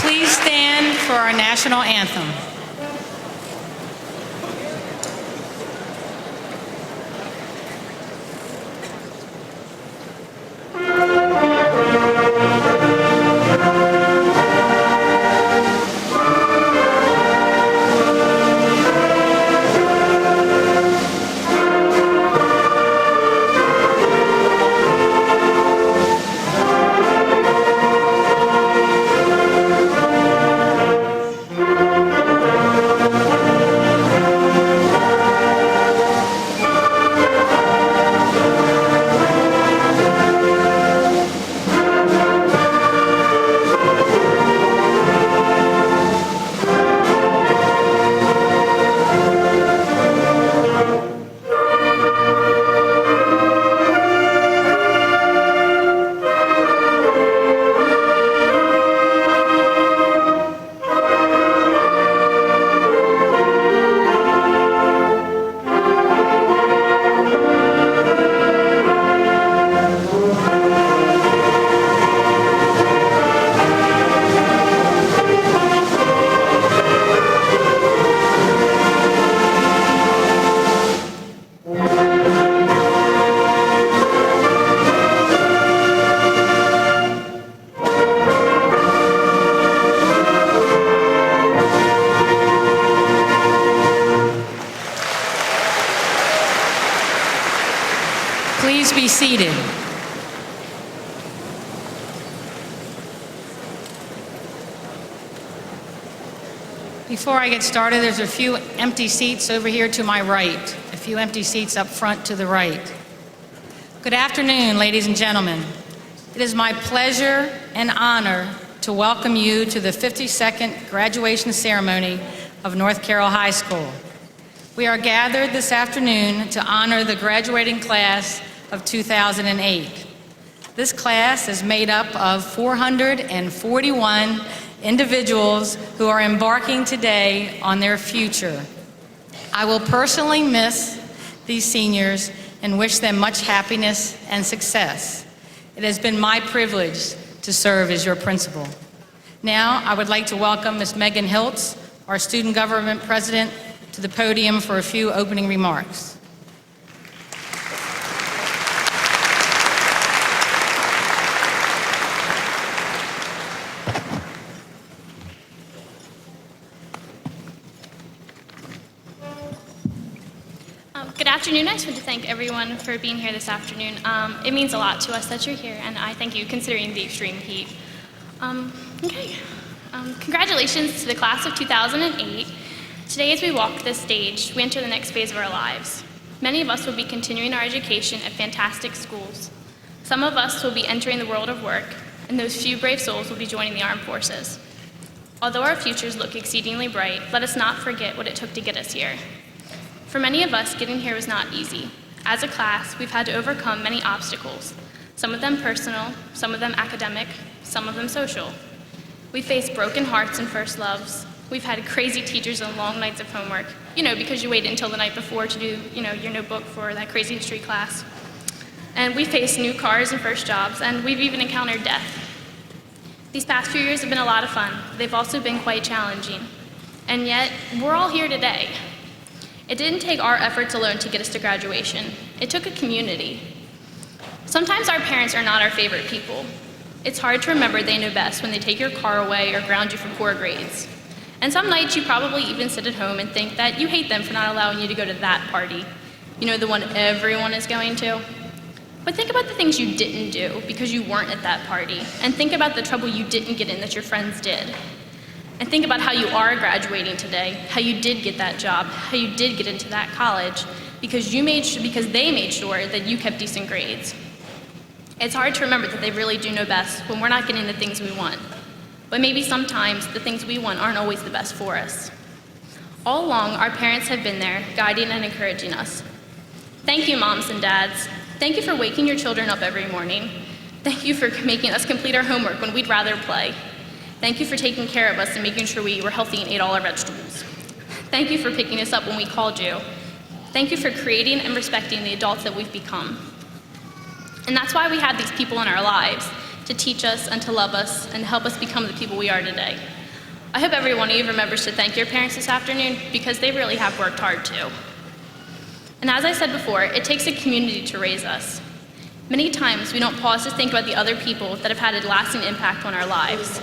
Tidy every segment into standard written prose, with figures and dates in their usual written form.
Please stand for our national anthem. Please be seated. Before I get started, there's a few empty seats over here to my right, a few empty seats up front to the right. Good afternoon, ladies and gentlemen. It is my pleasure and honor to welcome you to the 52nd graduation ceremony of North Carroll High School. We are gathered this afternoon to honor the graduating class of 2008. This class is made up of 441 individuals who are embarking today on their future. I will personally miss these seniors and wish them much happiness and success. It has been my privilege to serve as your principal. Now, I would like to welcome Ms. Megan Hiltz, our Student Government President, to the podium for a few opening remarks. Good afternoon. I just want to thank everyone for being here this afternoon. It means a lot to us that you're here, and I thank you considering the extreme heat. Congratulations to the class of 2008. Today, as we walk this stage, we enter the next phase of our lives. Many of us will be continuing our education at fantastic schools. Some of us will be entering the world of work, and those few brave souls will be joining the armed forces. Although our futures look exceedingly bright, let us not forget what it took to get us here. For many of us, getting here was not easy. As a class, we've had to overcome many obstacles, some of them personal, some of them academic, some of them social. We faced broken hearts and first loves. We've had crazy teachers and long nights of homework, because you waited until the night before to do, your notebook for that crazy history class. And we faced new cars and first jobs, and we've even encountered death. These past few years have been a lot of fun. They've also been quite challenging. And yet, we're all here today. It didn't take our efforts alone to get us to graduation. It took a community. Sometimes our parents are not our favorite people. It's hard to remember they know best when they take your car away or ground you for poor grades. And some nights you probably even sit at home and think that you hate them for not allowing you to go to that party. The one everyone is going to. But think about the things you didn't do because you weren't at that party. And think about the trouble you didn't get in that your friends did. And think about how you are graduating today, how you did get that job, how you did get into that college, because they made sure that you kept decent grades. It's hard to remember that they really do know best when we're not getting the things we want. But maybe sometimes the things we want aren't always the best for us. All along, our parents have been there, guiding and encouraging us. Thank you, moms and dads. Thank you for waking your children up every morning. Thank you for making us complete our homework when we'd rather play. Thank you for taking care of us and making sure we were healthy and ate all our vegetables. Thank you for picking us up when we called you. Thank you for creating and respecting the adults that we've become. And that's why we have these people in our lives, to teach us and to love us and help us become the people we are today. I hope every one of you remembers to thank your parents this afternoon because they really have worked hard too. And as I said before, it takes a community to raise us. Many times we don't pause to think about the other people that have had a lasting impact on our lives.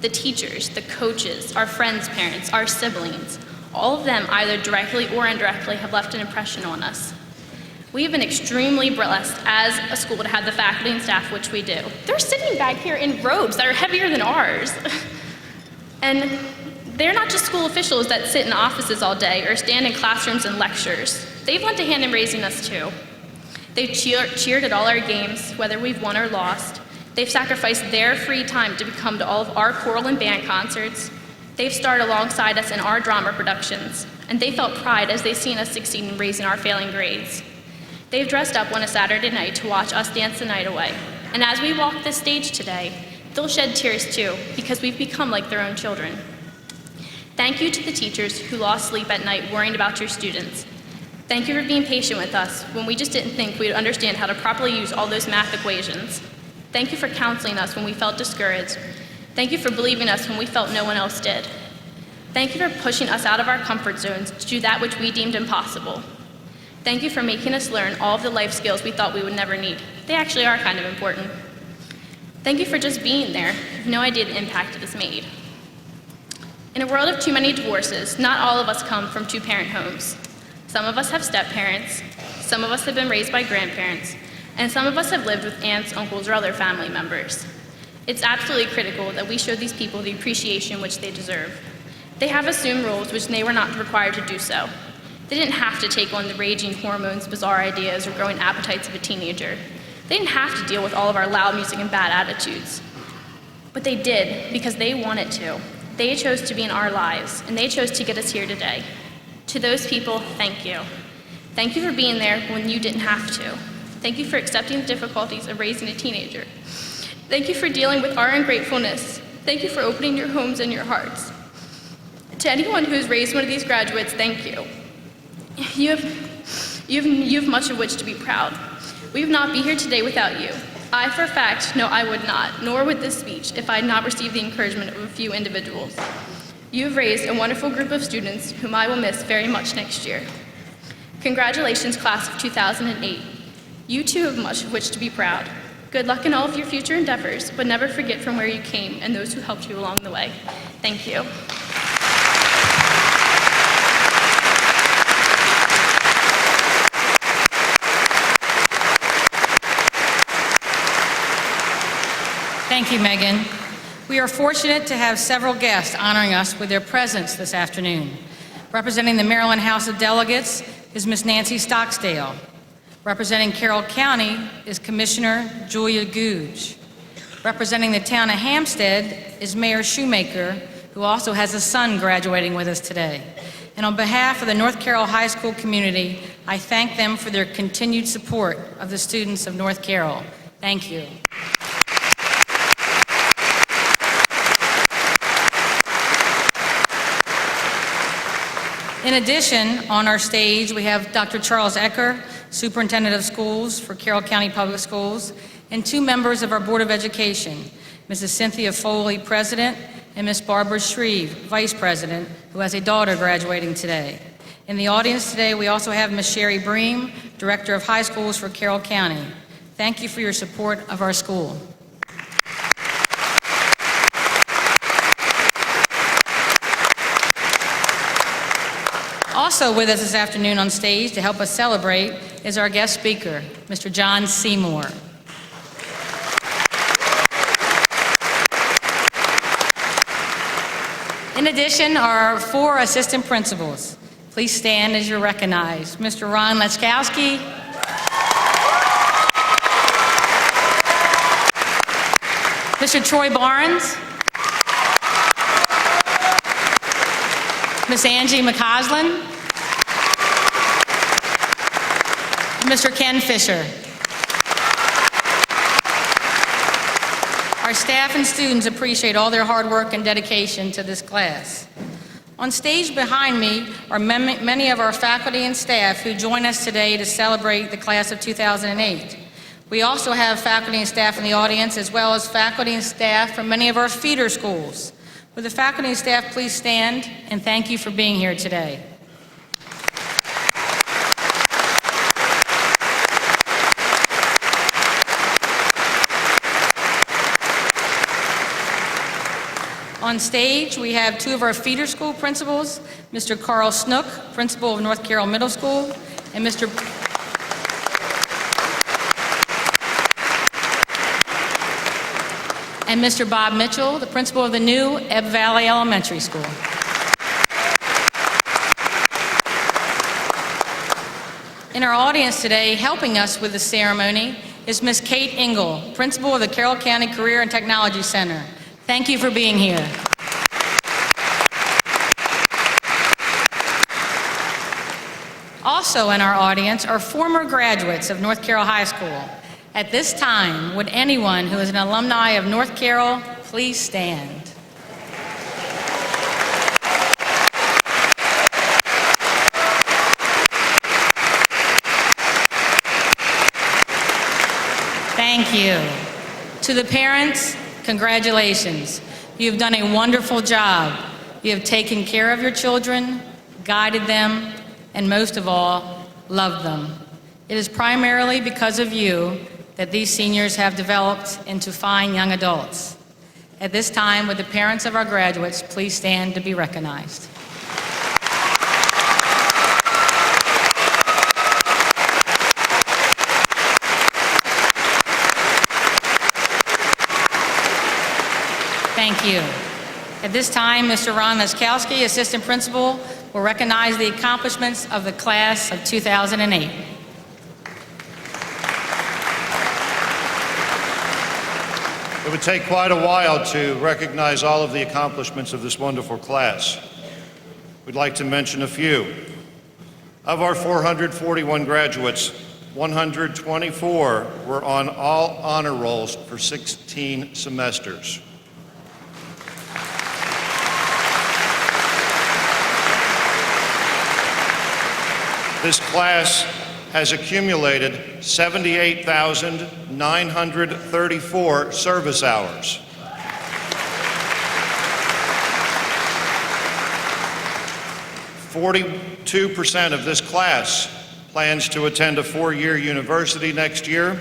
The teachers, the coaches, our friends' parents, our siblings, all of them either directly or indirectly have left an impression on us. We have been extremely blessed as a school to have the faculty and staff which we do. They're sitting back here in robes that are heavier than ours. And they're not just school officials that sit in offices all day or stand in classrooms and lectures. They've lent a hand in raising us too. They've cheered at all our games, whether we've won or lost. They've sacrificed their free time to come to all of our choral and band concerts. They've starred alongside us in our drama productions, and they felt pride as they've seen us succeed in raising our failing grades. They've dressed up on a Saturday night to watch us dance the night away. And as we walk this stage today, they'll shed tears too, because we've become like their own children. Thank you to the teachers who lost sleep at night worrying about your students. Thank you for being patient with us when we just didn't think we'd understand how to properly use all those math equations. Thank you for counseling us when we felt discouraged. Thank you for believing us when we felt no one else did. Thank you for pushing us out of our comfort zones to do that which we deemed impossible. Thank you for making us learn all of the life skills we thought we would never need. They actually are kind of important. Thank you for just being there. You have no idea the impact it has made. In a world of too many divorces, not all of us come from two-parent homes. Some of us have step-parents, some of us have been raised by grandparents, and some of us have lived with aunts, uncles, or other family members. It's absolutely critical that we show these people the appreciation which they deserve. They have assumed roles which they were not required to do so. They didn't have to take on the raging hormones, bizarre ideas, or growing appetites of a teenager. They didn't have to deal with all of our loud music and bad attitudes. But they did because they wanted to. They chose to be in our lives, and they chose to get us here today. To those people, thank you. Thank you for being there when you didn't have to. Thank you for accepting the difficulties of raising a teenager. Thank you for dealing with our ungratefulness. Thank you for opening your homes and your hearts. To anyone who has raised one of these graduates, thank you. You have much of which to be proud. We would not be here today without you. I, for a fact, know I would not, nor would this speech, if I had not received the encouragement of a few individuals. You have raised a wonderful group of students whom I will miss very much next year. Congratulations, class of 2008. You too have much of which to be proud. Good luck in all of your future endeavors, but never forget from where you came and those who helped you along the way. Thank you. Thank you, Megan. We are fortunate to have several guests honoring us with their presence this afternoon. Representing the Maryland House of Delegates is Ms. Nancy Stocksdale. Representing Carroll County is Commissioner Julia Googe. Representing the town of Hampstead is Mayor Shoemaker, who also has a son graduating with us today. And on behalf of the North Carroll High School community, I thank them for their continued support of the students of North Carroll. Thank you. In addition, on our stage, we have Dr. Charles Ecker, Superintendent of Schools for Carroll County Public Schools, and two members of our Board of Education, Mrs. Cynthia Foley, President, and Ms. Barbara Shreve, Vice President, who has a daughter graduating today. In the audience today, we also have Ms. Sherry Bream, Director of High Schools for Carroll County. Thank you for your support of our school. Also with us this afternoon on stage to help us celebrate is our guest speaker, Mr. John Seymour. In addition, our four assistant principals. Please stand as you're recognized. Mr. Ron Lechkowski, Mr. Troy Barnes, Miss Angie McCausland, Mr. Ken Fisher. Our staff and students appreciate all their hard work and dedication to this class. On stage behind me are many of our faculty and staff who join us today to celebrate the class of 2008. We also have faculty and staff in the audience, as well as faculty and staff from many of our feeder schools. Would the faculty and staff please stand, and thank you for being here today. On stage, we have two of our feeder school principals, Mr. Carl Snook, principal of North Carroll Middle School, and Mr. Bob Mitchell, the principal of the new Ebb Valley Elementary School. In our audience today, helping us with the ceremony, is Ms. Kate Engel, principal of the Carroll County Career and Technology Center. Thank you for being here. Also in our audience are former graduates of North Carroll High School. At this time, would anyone who is an alumni of North Carroll please stand? Thank you. To the parents, congratulations. You've done a wonderful job. You have taken care of your children, guided them, and most of all, loved them. It is primarily because of you that these seniors have developed into fine young adults. At this time, would the parents of our graduates please stand to be recognized? Thank you. At this time, Mr. Ron Laskowski, Assistant Principal, will recognize the accomplishments of the class of 2008. It would take quite a while to recognize all of the accomplishments of this wonderful class. We'd like to mention a few. Of our 441 graduates, 124 were on all honor rolls for 16 semesters. This class has accumulated 78,934 service hours. 42% of this class plans to attend a 4-year university next year,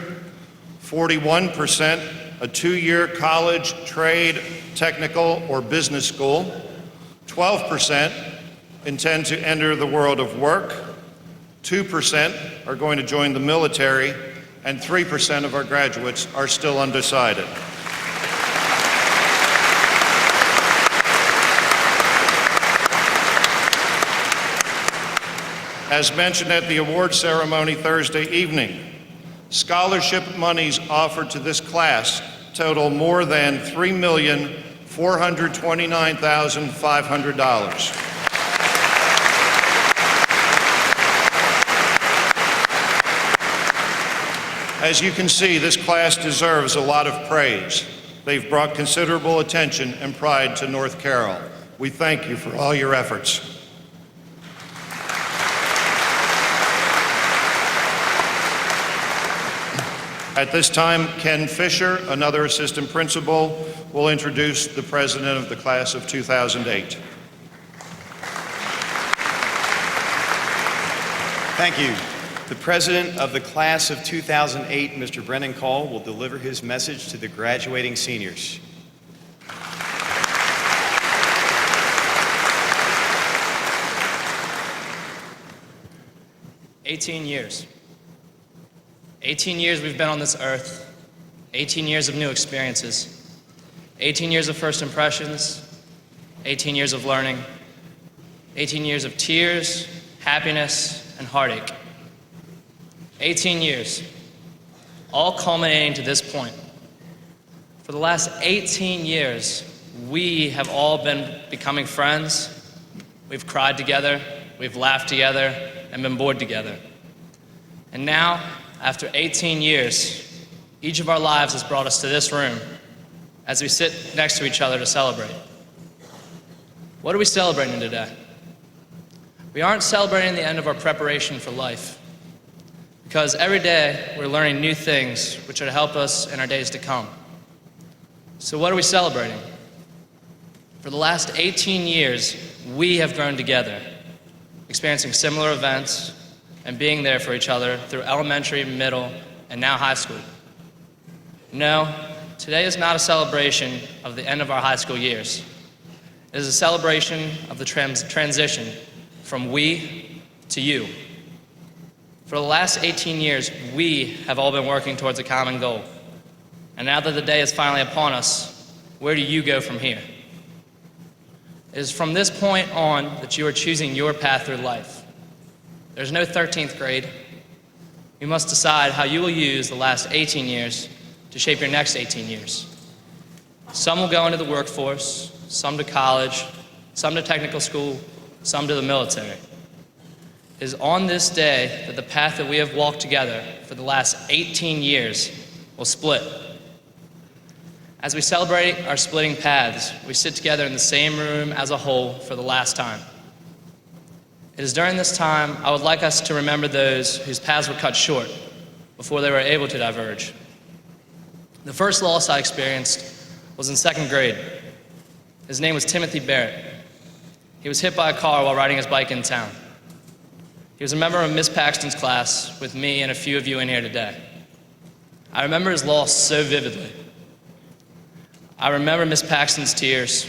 41% a 2-year college, trade, technical, or business school, 12% intend to enter the world of work, 2% are going to join the military, and 3% of our graduates are still undecided. As mentioned at the award ceremony Thursday evening, scholarship monies offered to this class total more than $3,429,500. As you can see, this class deserves a lot of praise. They've brought considerable attention and pride to North Carroll. We thank you for all your efforts. At this time, Ken Fisher, another assistant principal, will introduce the president of the class of 2008. Thank you. The president of the class of 2008, Mr. Brendon Coll, will deliver his message to the graduating seniors. "18 years. 18 years we've been on this earth. 18 years of new experiences. 18 years of first impressions. 18 years of learning. 18 years of tears, happiness, and heartache. 18 years, all culminating to this point. For the last 18 years, we have all been becoming friends. We've cried together, we've laughed together, and been bored together. And now, after 18 years, each of our lives has brought us to this room as we sit next to each other to celebrate. What are we celebrating today? We aren't celebrating the end of our preparation for life. Because every day we're learning new things which will help us in our days to come. So what are we celebrating? For the last 18 years, we have grown together, experiencing similar events and being there for each other through elementary, middle, and now high school. No, today is not a celebration of the end of our high school years. It is a celebration of the transition from we to you. For the last 18 years, we have all been working towards a common goal. And now that the day is finally upon us, where do you go from here? It is from this point on that you are choosing your path through life. There's no 13th grade. You must decide how you will use the last 18 years to shape your next 18 years. Some will go into the workforce, some to college, some to technical school, some to the military. It is on this day that the path that we have walked together for the last 18 years will split. As we celebrate our splitting paths, we sit together in the same room as a whole for the last time. It is during this time I would like us to remember those whose paths were cut short before they were able to diverge. The first loss I experienced was in 2nd grade. His name was Timothy Barrett. He was hit by a car while riding his bike in town. He was a member of Miss Paxton's class with me and a few of you in here today. I remember his loss so vividly. I remember Miss Paxton's tears.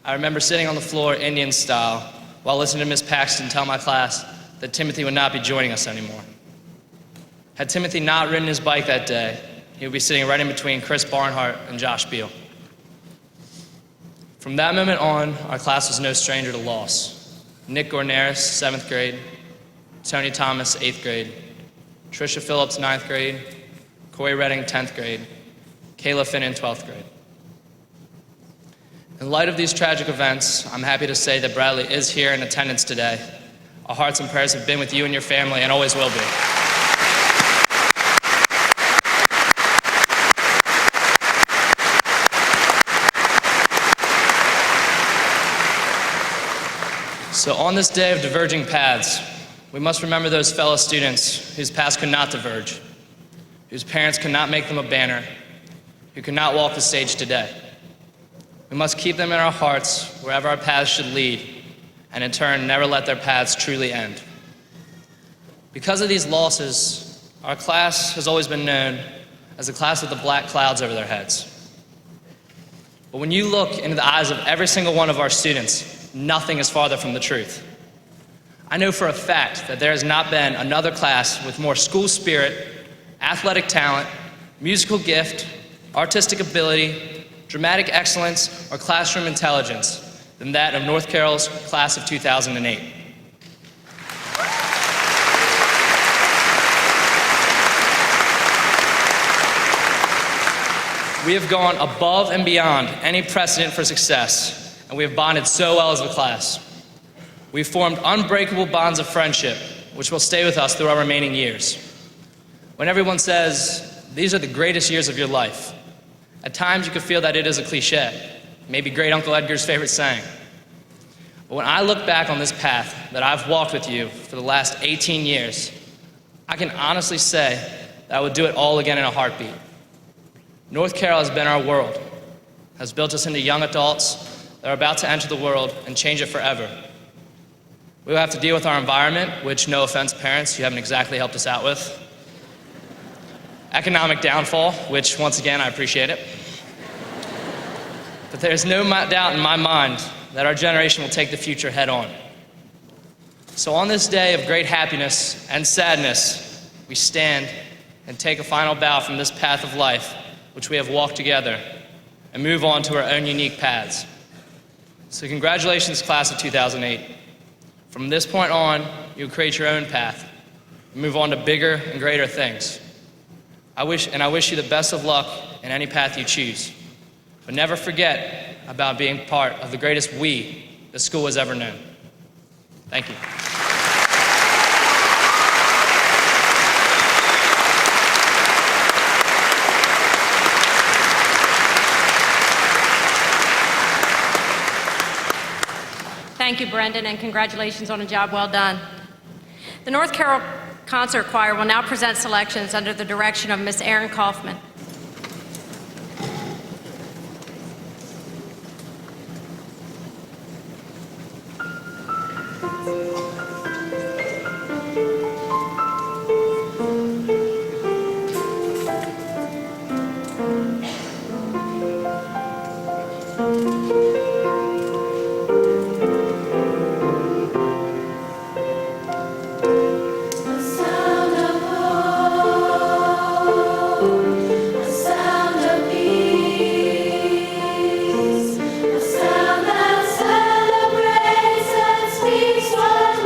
I remember sitting on the floor Indian style while listening to Miss Paxton tell my class that Timothy would not be joining us anymore. Had Timothy not ridden his bike that day, he would be sitting right in between Chris Barnhart and Josh Beal. From that moment on, our class was no stranger to loss. Nick Gornaris, 7th grade, Tony Thomas, 8th grade, Trisha Phillips, 9th grade, Corey Redding, 10th grade, Kayla Finnan, 12th grade. In light of these tragic events, I'm happy to say that Bradley is here in attendance today. Our hearts and prayers have been with you and your family and always will be. So on this day of diverging paths, we must remember those fellow students whose paths could not diverge, whose parents could not make them a banner, who could not walk the stage today. We must keep them in our hearts wherever our paths should lead, and in turn, never let their paths truly end. Because of these losses, our class has always been known as the class with the black clouds over their heads. But when you look into the eyes of every single one of our students, nothing is farther from the truth. I know for a fact that there has not been another class with more school spirit, athletic talent, musical gift, artistic ability, dramatic excellence, or classroom intelligence than that of North Carroll's class of 2008. We have gone above and beyond any precedent for success, and we have bonded so well as a class. We've formed unbreakable bonds of friendship, which will stay with us through our remaining years. When everyone says, these are the greatest years of your life, at times you could feel that it is a cliche, maybe great Uncle Edgar's favorite saying. But when I look back on this path that I've walked with you for the last 18 years, I can honestly say that I would do it all again in a heartbeat. North Carroll has been our world, has built us into young adults that are about to enter the world and change it forever. We will have to deal with our environment, which, no offense, parents, you haven't exactly helped us out with. Economic downfall, which, once again, I appreciate it. But there's no doubt in my mind that our generation will take the future head on. So on this day of great happiness and sadness, we stand and take a final bow from this path of life, which we have walked together, and move on to our own unique paths. So congratulations, class of 2008. From this point on, you'll create your own path, and move on to bigger and greater things. I wish you the best of luck in any path you choose. But never forget about being part of the greatest we the school has ever known. Thank you. Thank you, Brendon, and congratulations on a job well done. The North Carroll Concert Choir will now present selections under the direction of Miss Erin Kaufman. A sound that celebrates and speaks what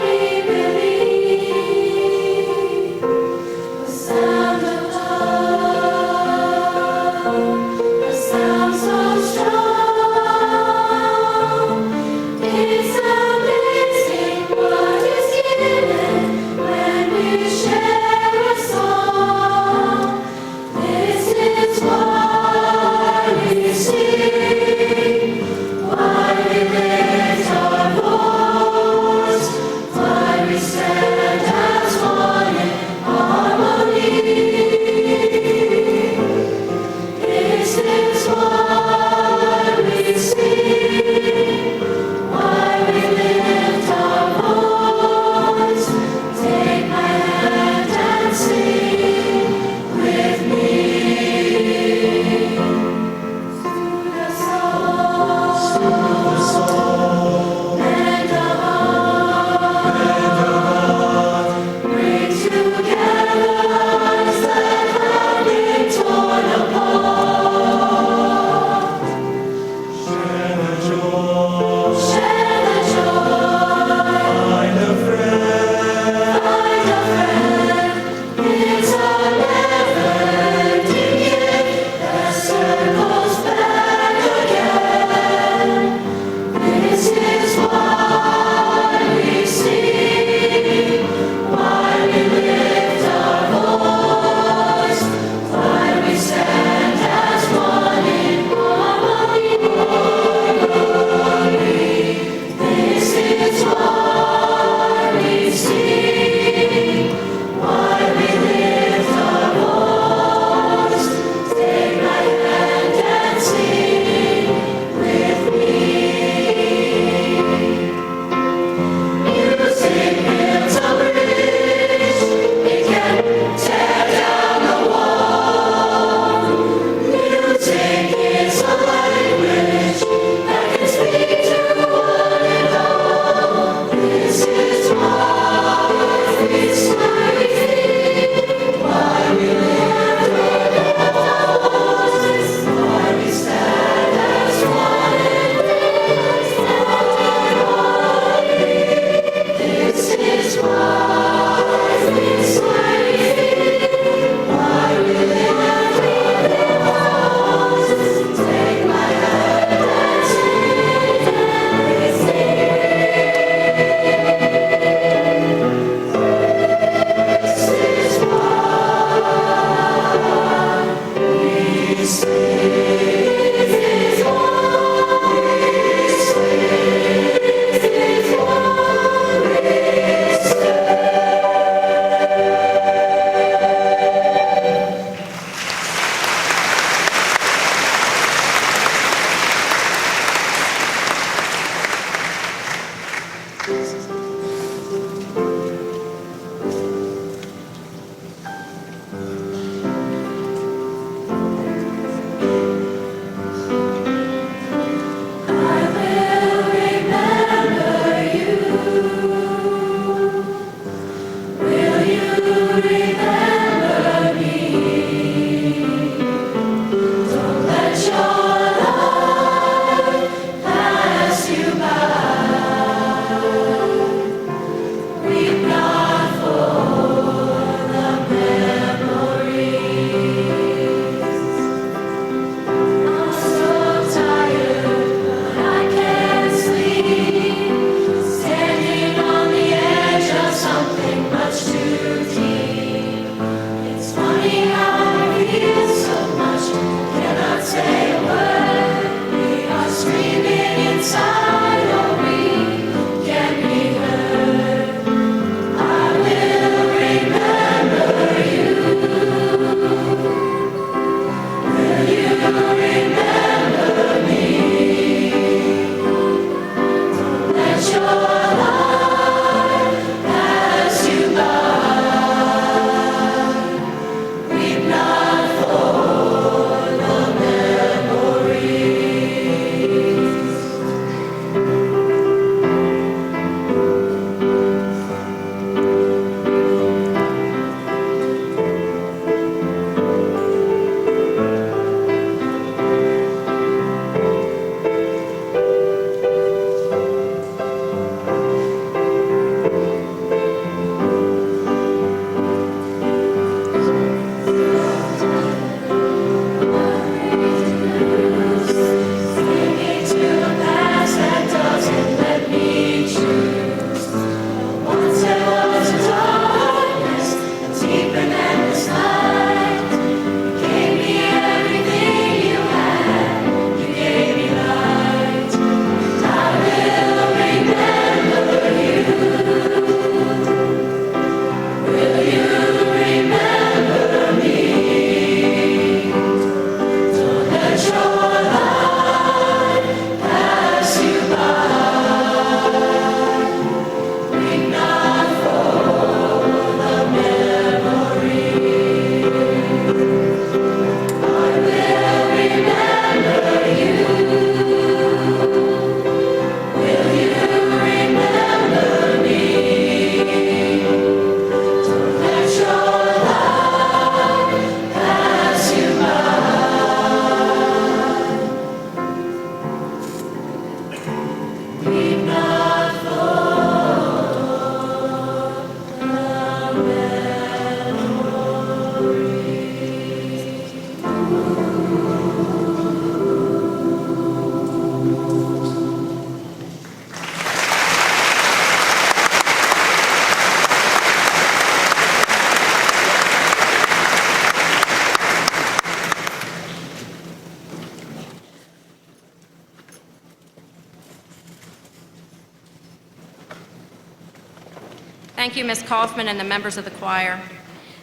Thank you, Ms. Kaufman and the members of the choir.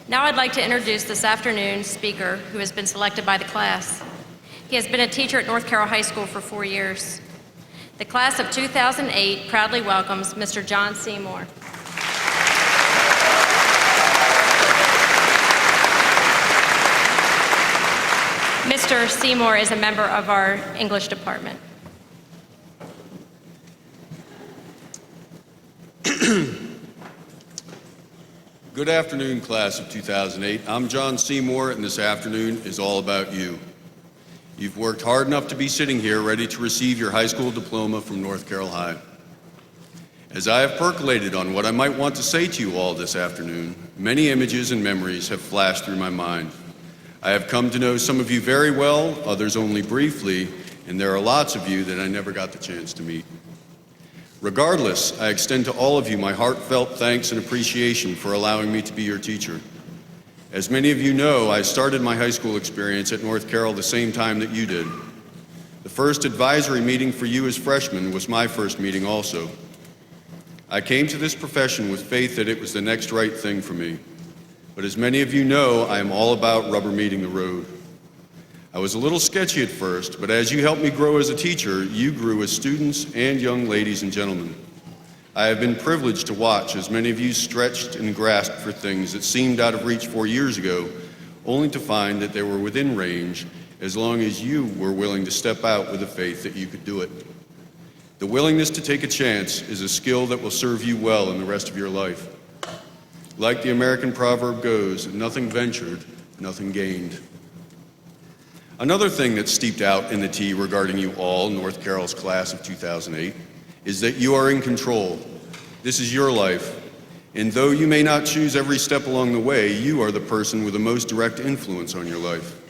Now I'd like to introduce this afternoon's speaker who has been selected by the class. He has been a teacher at North Carroll High School for 4 years. The class of 2008 proudly welcomes Mr. John Seymour. Mr. Seymour is a member of our English department. Good afternoon, class of 2008. I'm John Seymour, and this afternoon is all about you. You've worked hard enough to be sitting here ready to receive your high school diploma from North Carroll High. As I have percolated on what I might want to say to you all this afternoon, many images and memories have flashed through my mind. I have come to know some of you very well, others only briefly, and there are lots of you that I never got the chance to meet. Regardless, I extend to all of you my heartfelt thanks and appreciation for allowing me to be your teacher. As many of you know, I started my high school experience at North Carroll the same time that you did. The first advisory meeting for you as freshmen was my first meeting also. I came to this profession with faith that it was the next right thing for me. But as many of you know, I am all about rubber meeting the road. I was a little sketchy at first, but as you helped me grow as a teacher, you grew as students and young ladies and gentlemen. I have been privileged to watch as many of you stretched and grasped for things that seemed out of reach 4 years ago, only to find that they were within range as long as you were willing to step out with the faith that you could do it. The willingness to take a chance is a skill that will serve you well in the rest of your life. Like the American proverb goes, nothing ventured, nothing gained. Another thing that's steeped out in the tea regarding you all, North Carroll's class of 2008, is that you are in control. This is your life. And though you may not choose every step along the way, you are the person with the most direct influence on your life.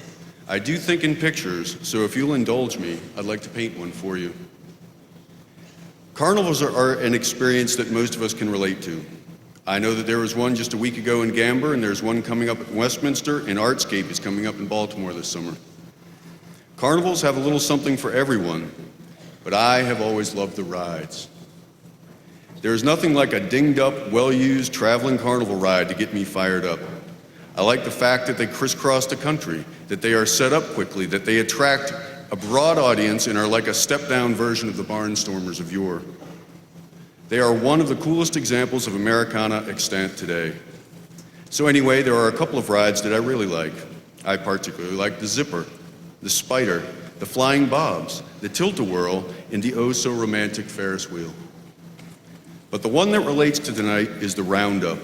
I do think in pictures, so if you'll indulge me, I'd like to paint one for you. Carnivals are an experience that most of us can relate to. I know that there was one just a week ago in Gamber, and there's one coming up at Westminster, and Artscape is coming up in Baltimore this summer. Carnivals have a little something for everyone, but I have always loved the rides. There is nothing like a dinged-up, well-used traveling carnival ride to get me fired up. I like the fact that they crisscross the country, that they are set up quickly, that they attract a broad audience and are like a step-down version of the Barnstormers of yore. They are one of the coolest examples of Americana extant today. So anyway, there are a couple of rides that I really like. I particularly like the Zipper, the Spider, the Flying Bobs, the Tilt-A-Whirl, and the oh-so-romantic Ferris wheel. But the one that relates to tonight is the Roundup.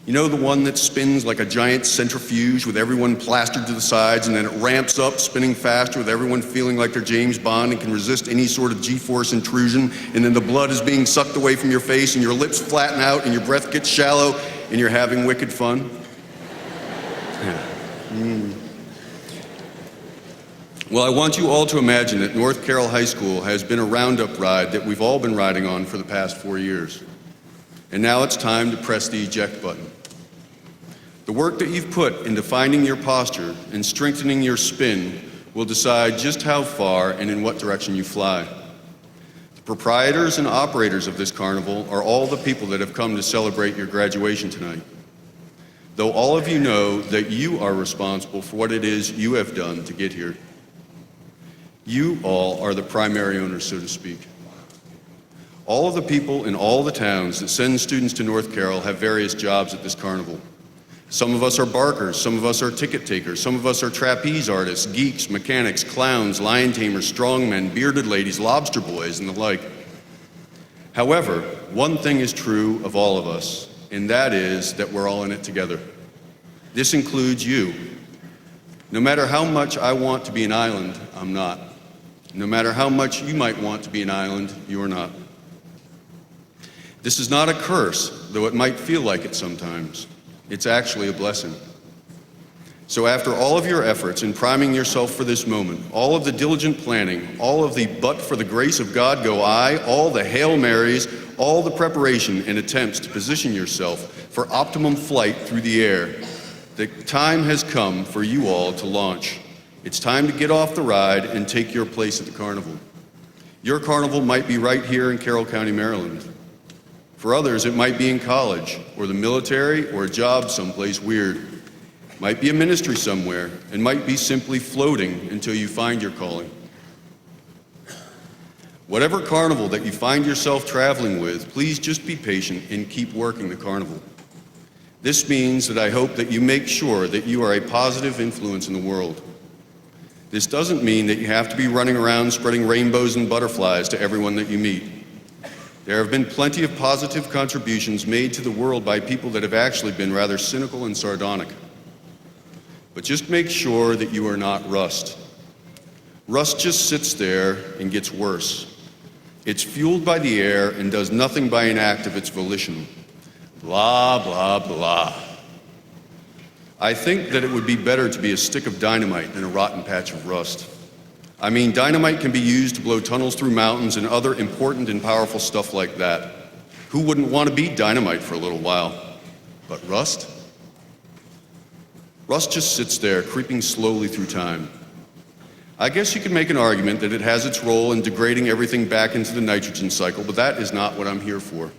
You know, the one that spins like a giant centrifuge with everyone plastered to the sides, and then it ramps up, spinning faster with everyone feeling like they're James Bond and can resist any sort of G-force intrusion, and then the blood is being sucked away from your face, and your lips flatten out, and your breath gets shallow, and you're having wicked fun. Well, I want you all to imagine that North Carroll High School has been a Roundup ride that we've all been riding on for the past 4 years. And now it's time to press the eject button. The work that you've put into finding your posture and strengthening your spin will decide just how far and in what direction you fly. The proprietors and operators of this carnival are all the people that have come to celebrate your graduation tonight. Though all of you know that you are responsible for what it is you have done to get here. You all are the primary owners, so to speak. All of the people in all the towns that send students to North Carroll have various jobs at this carnival. Some of us are barkers, some of us are ticket takers, some of us are trapeze artists, geeks, mechanics, clowns, lion tamers, strongmen, bearded ladies, lobster boys, and the like. However, one thing is true of all of us, and that is that we're all in it together. This includes you. No matter how much I want to be an island, I'm not. No matter how much you might want to be an island, you are not. This is not a curse, though it might feel like it sometimes. It's actually a blessing. So after all of your efforts in priming yourself for this moment, all of the diligent planning, all of the but for the grace of God go I, all the Hail Marys, all the preparation and attempts to position yourself for optimum flight through the air, the time has come for you all to launch. It's time to get off the ride and take your place at the carnival. Your carnival might be right here in Carroll County, Maryland. For others, it might be in college, or the military, or a job someplace weird. Might be a ministry somewhere, and might be simply floating until you find your calling. Whatever carnival that you find yourself traveling with, please just be patient and keep working the carnival. This means that I hope that you make sure that you are a positive influence in the world. This doesn't mean that you have to be running around spreading rainbows and butterflies to everyone that you meet. There have been plenty of positive contributions made to the world by people that have actually been rather cynical and sardonic. But just make sure that you are not rust. Rust just sits there and gets worse. It's fueled by the air and does nothing by an act of its volition. Blah, blah, blah. I think that it would be better to be a stick of dynamite than a rotten patch of rust. I mean, dynamite can be used to blow tunnels through mountains and other important and powerful stuff like that. Who wouldn't want to be dynamite for a little while? But rust? Rust just sits there, creeping slowly through time. I guess you could make an argument that it has its role in degrading everything back into the nitrogen cycle, but that is not what I'm here for.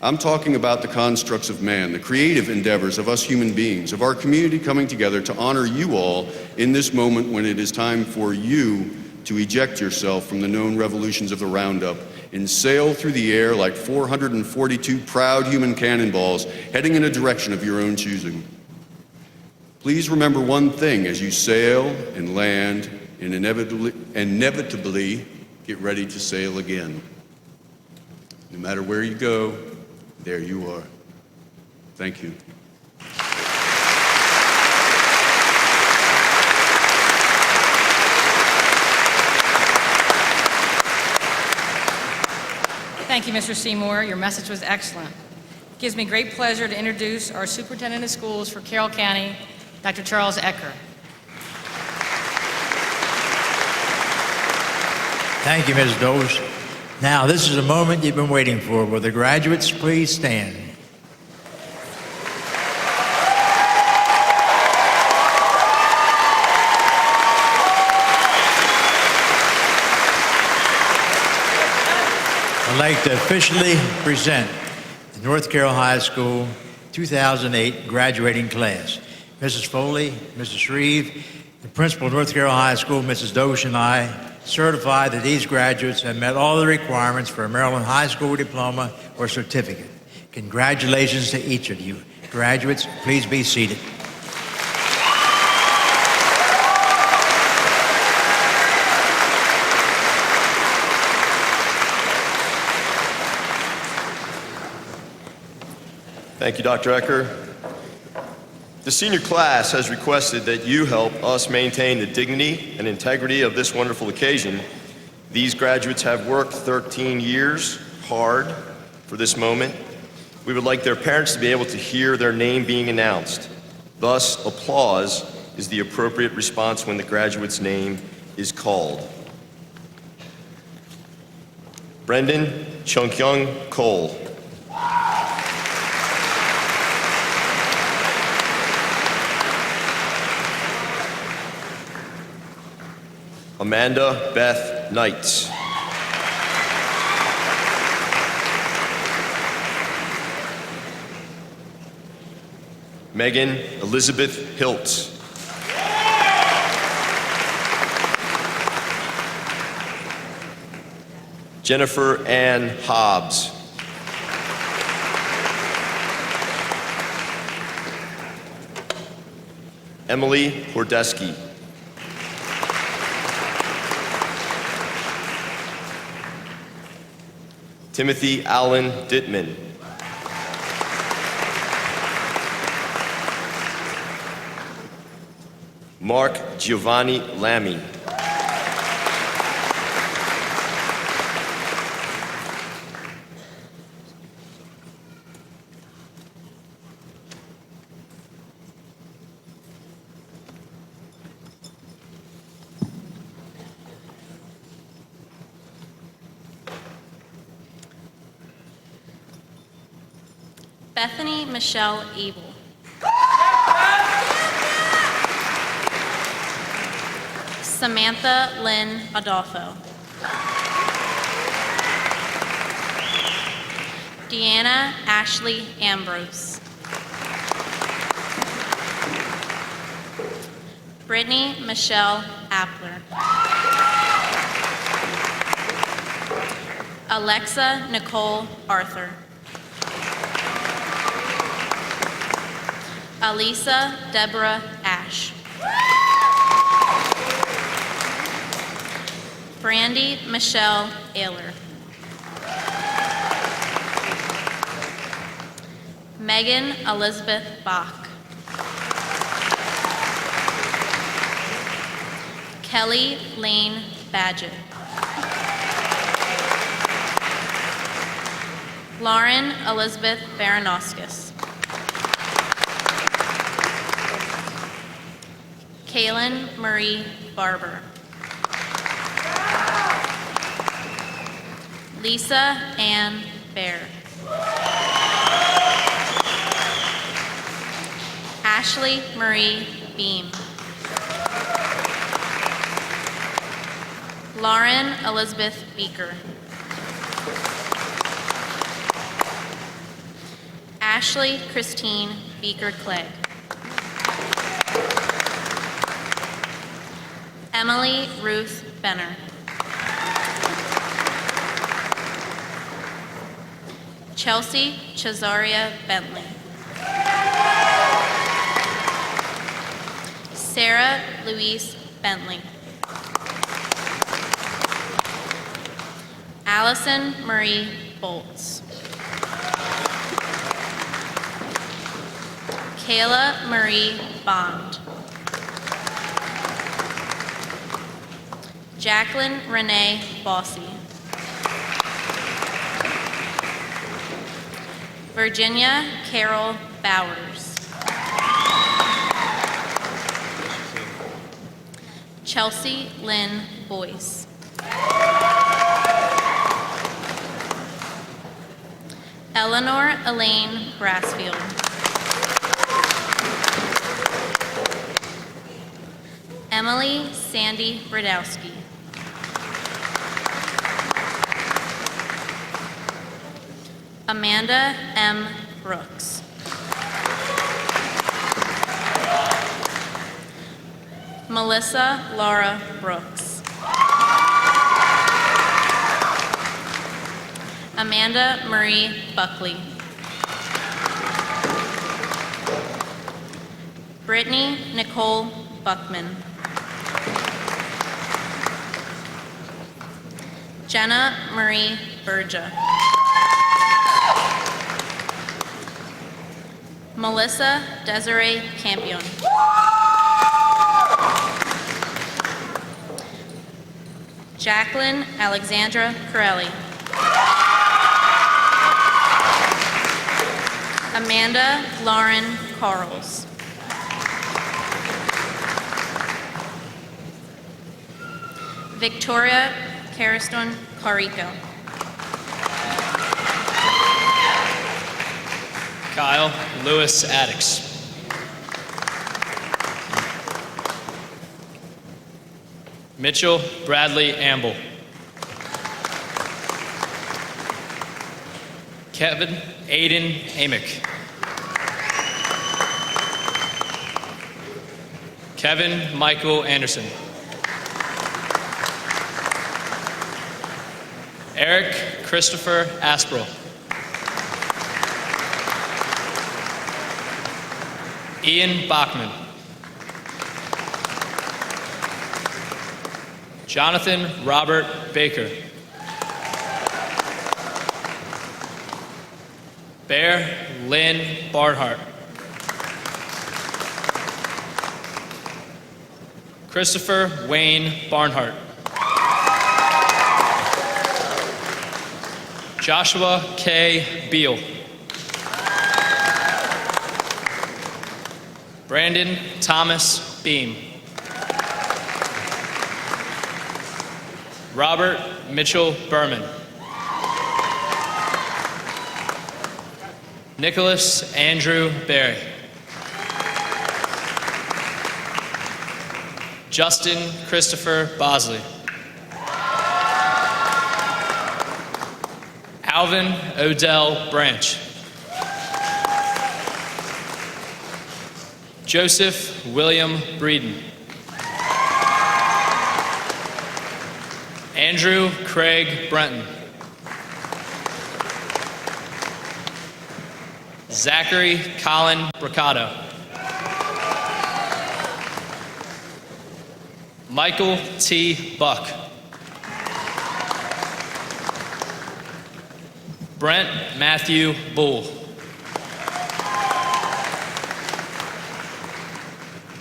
I'm talking about the constructs of man, the creative endeavors of us human beings, of our community coming together to honor you all in this moment when it is time for you to eject yourself from the known revolutions of the Roundup and sail through the air like 442 proud human cannonballs heading in a direction of your own choosing. Please remember one thing as you sail and land and inevitably get ready to sail again. No matter where you go, there you are. Thank you. Thank you, Mr. Seymour. Your message was excellent. It gives me great pleasure to introduce our Superintendent of Schools for Carroll County, Dr. Charles Ecker. Thank you, Ms. Doze. Now, this is a moment you've been waiting for. Will the graduates please stand? I'd like to officially present the North Carroll High School 2008 graduating class. Mrs. Foley, Mrs. Shreve, the principal of North Carroll High School, Mrs. Dosh, and I certify that these graduates have met all the requirements for a Maryland high school diploma or certificate. Congratulations to each of you. Graduates, please be seated. Thank you, Dr. Ecker. The senior class has requested that you help us maintain the dignity and integrity of this wonderful occasion. These graduates have worked 13 years hard for this moment. We would like their parents to be able to hear their name being announced. Thus, applause is the appropriate response when the graduate's name is called. Brendon Chungkyung Coll. Amanda Beth Knights. Megan Elizabeth Hiltz. Jennifer Ann Hobbs. Emily Hordeski. Timothy Allen Dittman. Mark Giovanni Lammy. Bethany Michelle Abel. Samantha Lynn Adolfo. Deanna Ashley Ambrose. Brittany Michelle Appler. Alexa Nicole Arthur. Alisa Deborah Ash. Brandy Michelle Ayler. Megan Elizabeth Bach. Kelly Lane Badgett. Lauren Elizabeth Baranowskis. Kaylin Marie Barber. Lisa Ann Baer. Ashley Marie Beam. Lauren Elizabeth Beaker. Ashley Christine Beaker Clegg. Emily Ruth Benner. Chelsea Cesaria Bentley. Sarah Louise Bentley. Allison Marie Bolts. Kayla Marie Bond. Jacqueline Renee Bossy. Virginia Carroll Bowers. Chelsea Lynn Boyce. Eleanor Elaine Brassfield. Emily Sandy Brodowski. Amanda M. Brooks. Melissa Laura Brooks. Amanda Marie Buckley. Brittany Nicole Buckman. Jenna Marie Berja. Melissa Desiree Campion. Jacqueline Alexandra Corelli. Amanda Lauren Carls. Victoria Cariston Carico. Kyle Lewis Addix. Mitchell Bradley Amble. Kevin Aiden Amick. Kevin Michael Anderson. Eric Christopher Asprell. Ian Bachman. Jonathan Robert Baker. Bear Lynn Barnhart. Christopher Wayne Barnhart. Joshua K. Beal. Brandon Thomas Beam. Robert Mitchell Berman. Nicholas Andrew Berry. Justin Christopher Bosley. Alvin Odell Branch. Joseph William Breeden. Andrew Craig Brenton. Zachary Colin Bricado. Michael T. Buck. Brent Matthew Bull.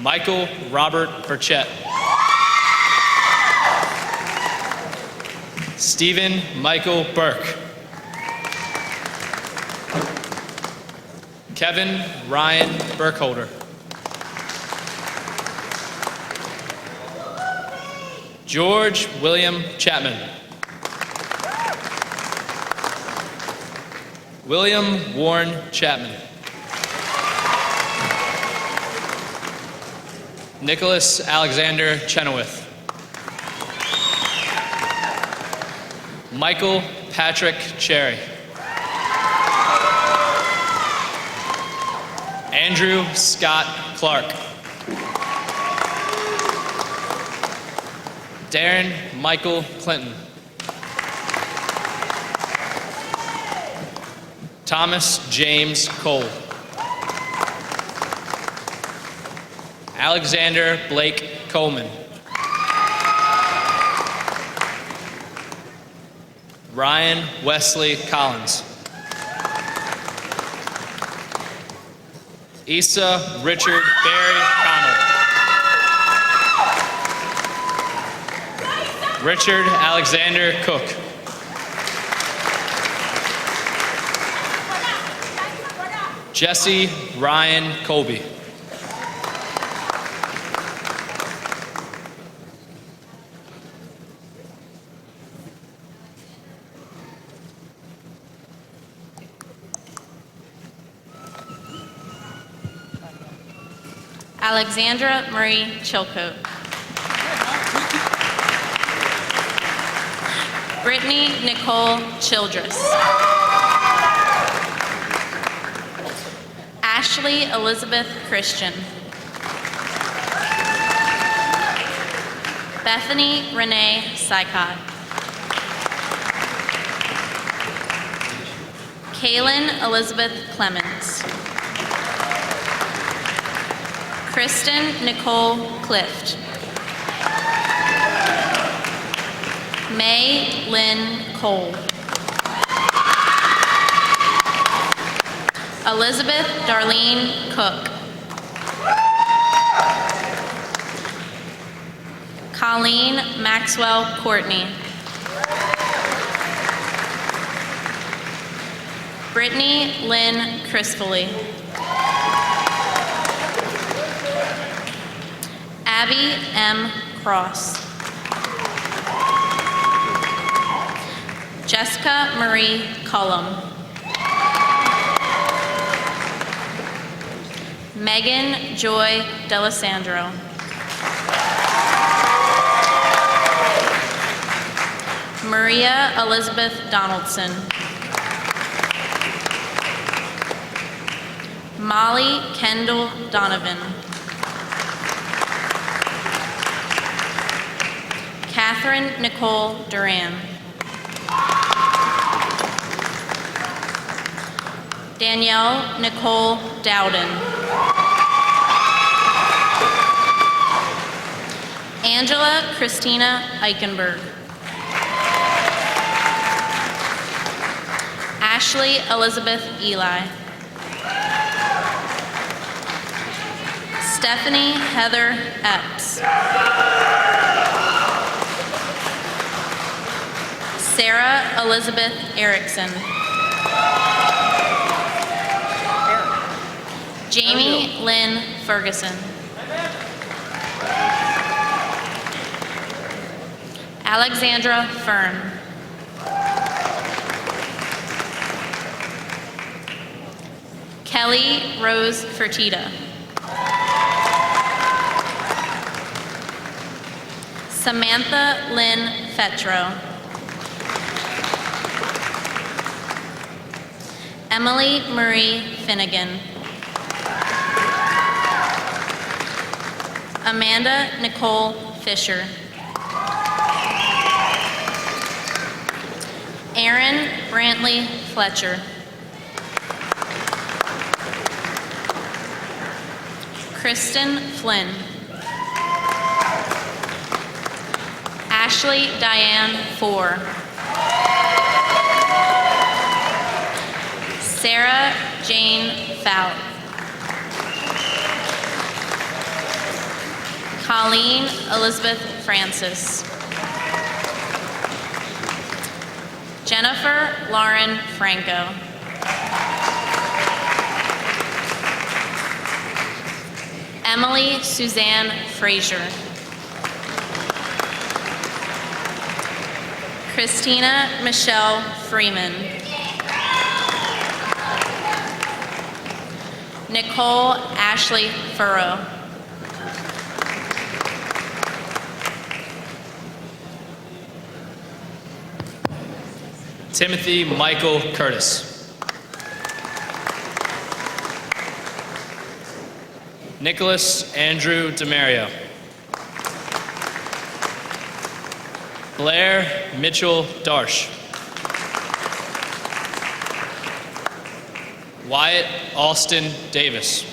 Michael Robert Burchett. Stephen Michael Burke. Kevin Ryan Burkholder. George William Chapman. William Warren Chapman. Nicholas Alexander Chenoweth. Michael Patrick Cherry. Andrew Scott Clark. Darren Michael Clinton. Thomas James Coll. Alexander Blake Coleman. Ryan Wesley Collins. Issa Richard Barry Connell. Richard Alexander Cook. Jesse Ryan Colby. Alexandra Marie Chilcote. Brittany Nicole Childress. Ashley Elizabeth Christian. Bethany Renee Sykott. Kaylin Elizabeth Clemens. Kristen Nicole Clift. May Lynn Cole. Elizabeth Darlene Cook. Colleen Maxwell Courtney. Brittany Lynn Crispoli. Abby M. Cross. Jessica Marie Cullum. Megan Joy D'Alessandro. Maria Elizabeth Donaldson. Molly Kendall Donovan. Catherine Nicole Duran. Danielle Nicole Dowden. Angela Christina Eichenberg. Ashley Elizabeth Eli. Stephanie Heather Epps. Sarah Elizabeth Erickson. Jamie Lynn Ferguson. Alexandra Fern. Kelly Rose Fertitta. Samantha Lynn Fetro. Emily Marie Finnegan. Amanda Nicole Fisher. Aaron Brantley Fletcher. Kristen Flynn. Ashley Diane Four. Sarah Jane Fout. Colleen Elizabeth Francis. Jennifer Lauren Franco. Emily Suzanne Frazier. Christina Michelle Freeman. Nicole Ashley Furrow. Timothy Michael Curtis. Nicholas Andrew DeMario. Blair Mitchell Darsh. Wyatt Alston Davis.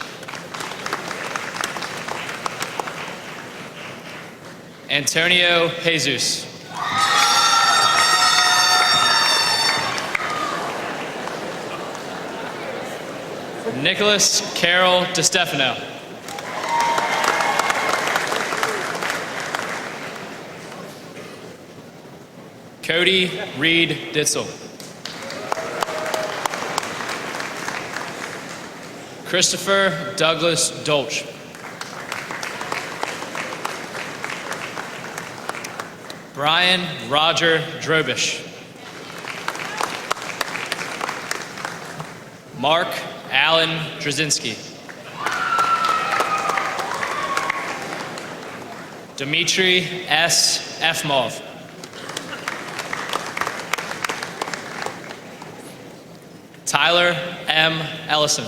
Antonio Jesus. Nicholas Carroll DeStefano. Cody Reed Ditzel. Christopher Douglas Dolch. Brian Roger Drobish. Mark Allen Drzezinski. Dimitri S. Efmov. Tyler M. Ellison.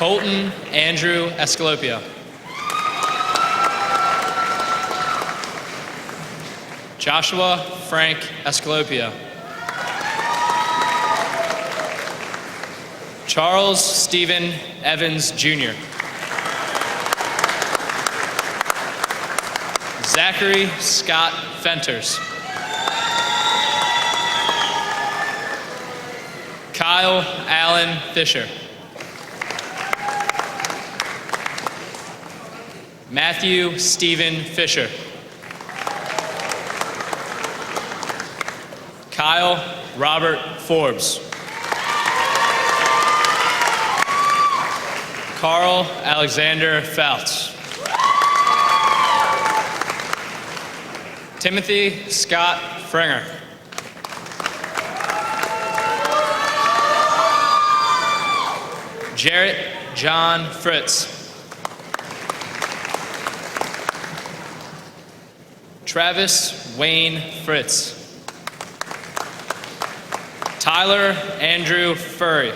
Colton Andrew Escalopia. Joshua Frank Escalopia. Charles Stephen Evans Jr. Zachary Scott Fenters. Kyle Allen Fisher. Matthew Stephen Fisher. Kyle Robert Forbes. Carl Alexander Fouts. Timothy Scott Fringer. Jarrett John Fritz. Travis Wayne Fritz. Tyler Andrew Furry.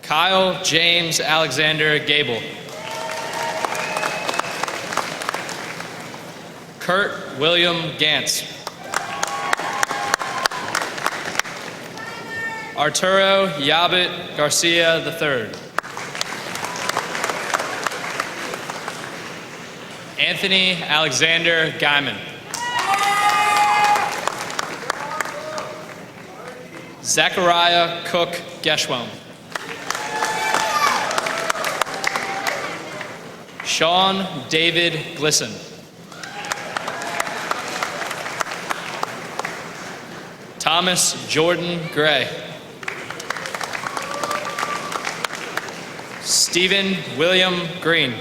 Kyle James Alexander Gable. Kurt William Gantz. Arturo Yabit Garcia III. Anthony Alexander Guyman. Zachariah Cook Geschwom. Sean David Glisson. Thomas Jordan Gray. Stephen William Green.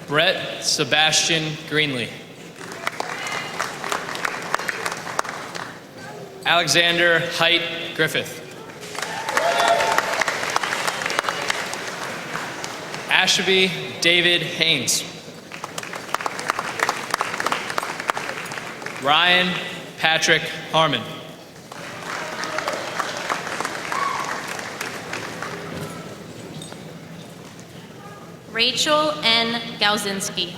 Brett Sebastian Greenlee. Alexander Height Griffith. Ashby David Haynes. Ryan Patrick Harmon. Rachel N. Galzinski.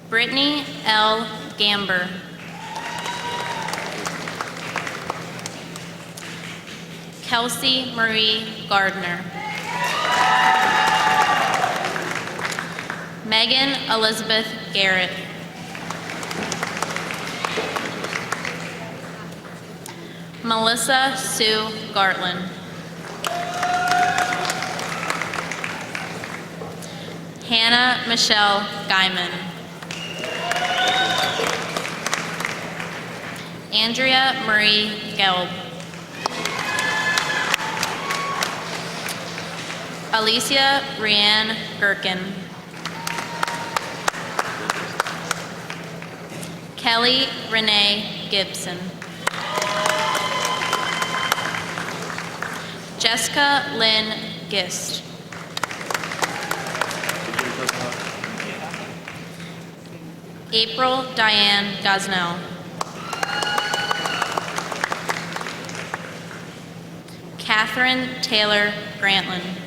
Brittany L. Gamber. Kelsey Marie Gardner. Megan Elizabeth Garrett. Melissa Sue Gartland. Hannah Michelle Guyman. Andrea Marie Gelb. Alicia Rianne Gherkin. Kelly Renee Gibson. Jessica Lynn Gist. April Diane Gosnell. Catherine Taylor Grantland.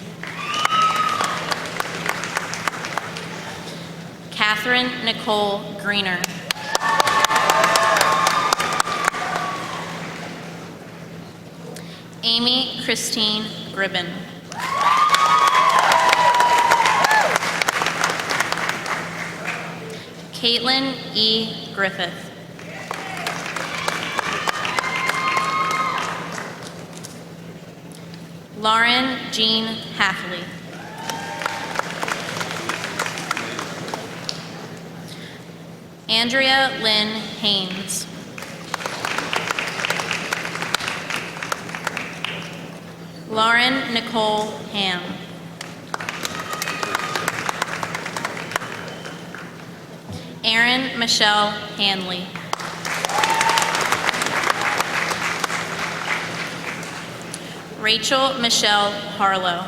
Catherine Nicole Greener. Amy Christine Gribben. Caitlin E. Griffith. Lauren Jean Hafley. Andrea Lynn Haynes. Lauren Nicole Ham. Erin Michelle Hanley. Rachel Michelle Harlow.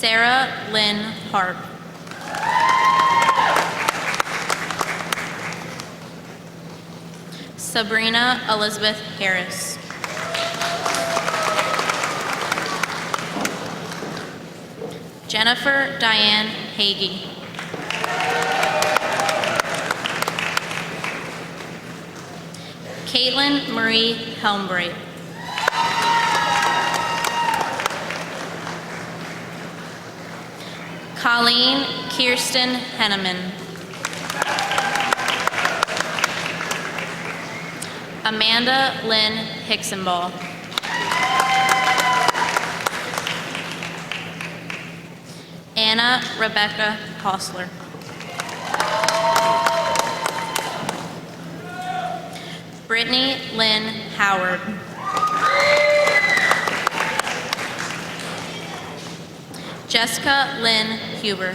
Sarah Lynn Harp. Sabrina Elizabeth Harris. Jennifer Diane Hagee. Caitlin Marie Helmbright. Colleen Kirsten Henneman. Amanda Lynn Hicksonball. Anna Rebecca Hostler. Brittany Lynn Howard. Jessica Lynn Huber.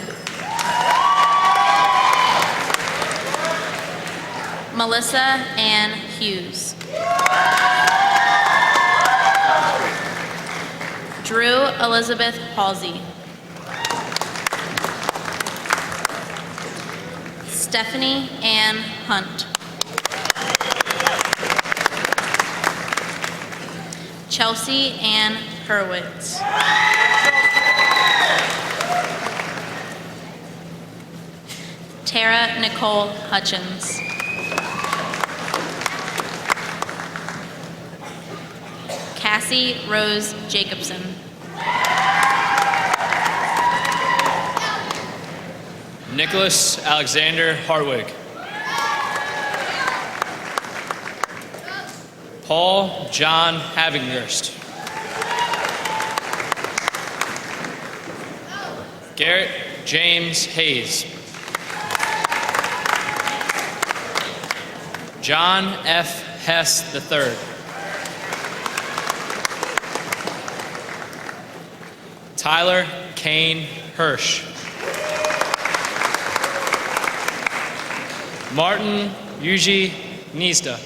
Melissa Ann Hughes. Drew Elizabeth Halsey. Stephanie Ann Hunt. Chelsea Ann Hurwitz. Tara Nicole Hutchins. Cassie Rose Jacobson. Nicholas Alexander Hartwig. Paul John Havinghurst. Garrett James Hayes. John F. Hess III. Tyler Kane Hirsch. Martin Yuji Niesda.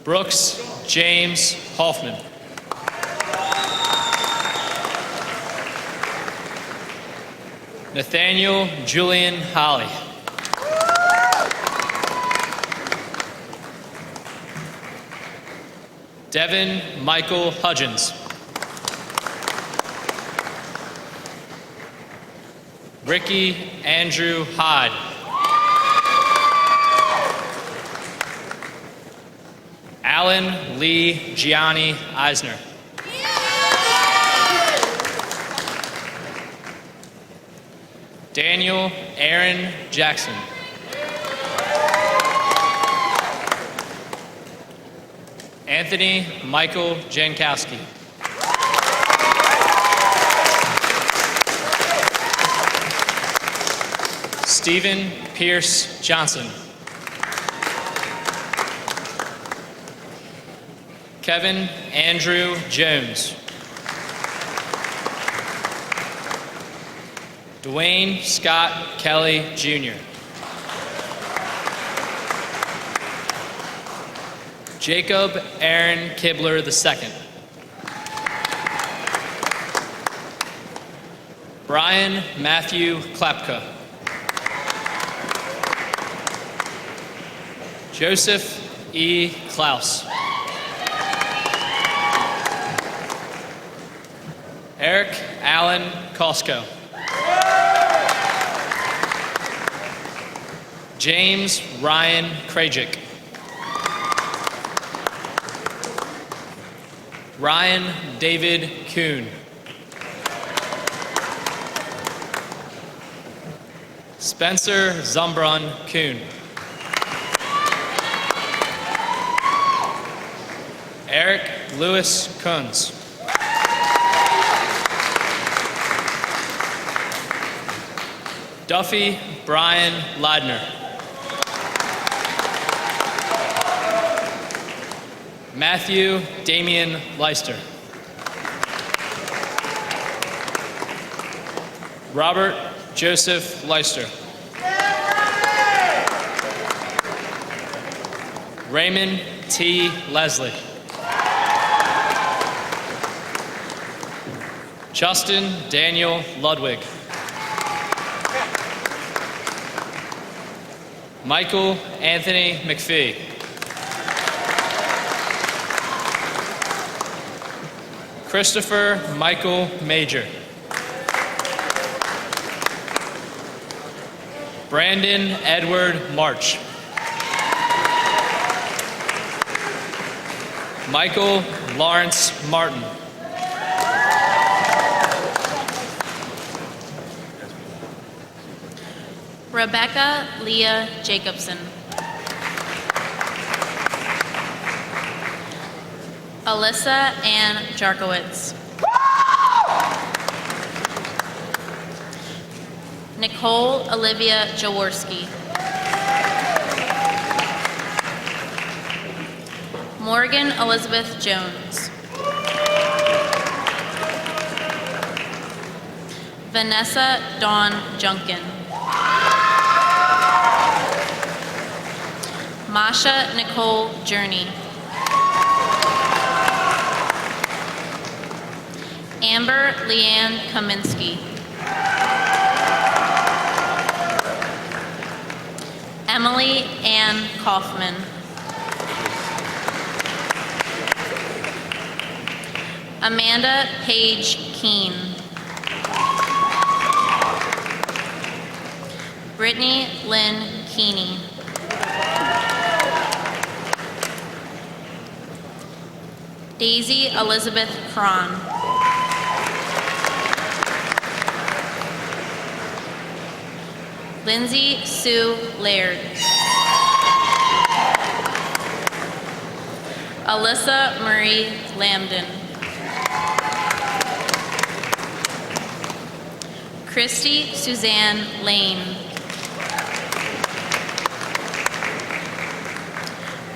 Brooks James Hoffman. Nathaniel Julian Holly. Devin Michael Hudgens. Ricky Andrew Hyde. Alan Lee Gianni Eisner. Daniel Aaron Jackson. Anthony Michael Jankowski. Stephen Pierce Johnson. Kevin Andrew Jones. Dwayne Scott Kelly, Jr. Jacob Aaron Kibler II. Brian Matthew Klapka. Joseph E. Klaus. Eric Allen Costco. James Ryan Krajic. Ryan David Kuhn. Spencer Zumbron Kuhn. Eric Lewis Kunz. Duffy Brian Ladner. Matthew Damian Leister. Robert Joseph Leister. Raymond T. Leslie. Justin Daniel Ludwig. Michael Anthony McPhee. Christopher Michael Major. Brandon Edward March. Michael Lawrence Martin. Rebecca Leah Jacobson. Alyssa Ann Jarkowitz. Nicole Olivia Jaworski. Morgan Elizabeth Jones. Vanessa Dawn Junkin. Masha Nicole Journey. Amber Leanne Kaminsky. Emily Ann Kaufman. Amanda Paige Keene. Brittany Lynn Keeney. Daisy Elizabeth Cron. Lindsay Sue Laird. Alyssa Marie Lambden. Christy Suzanne Lane.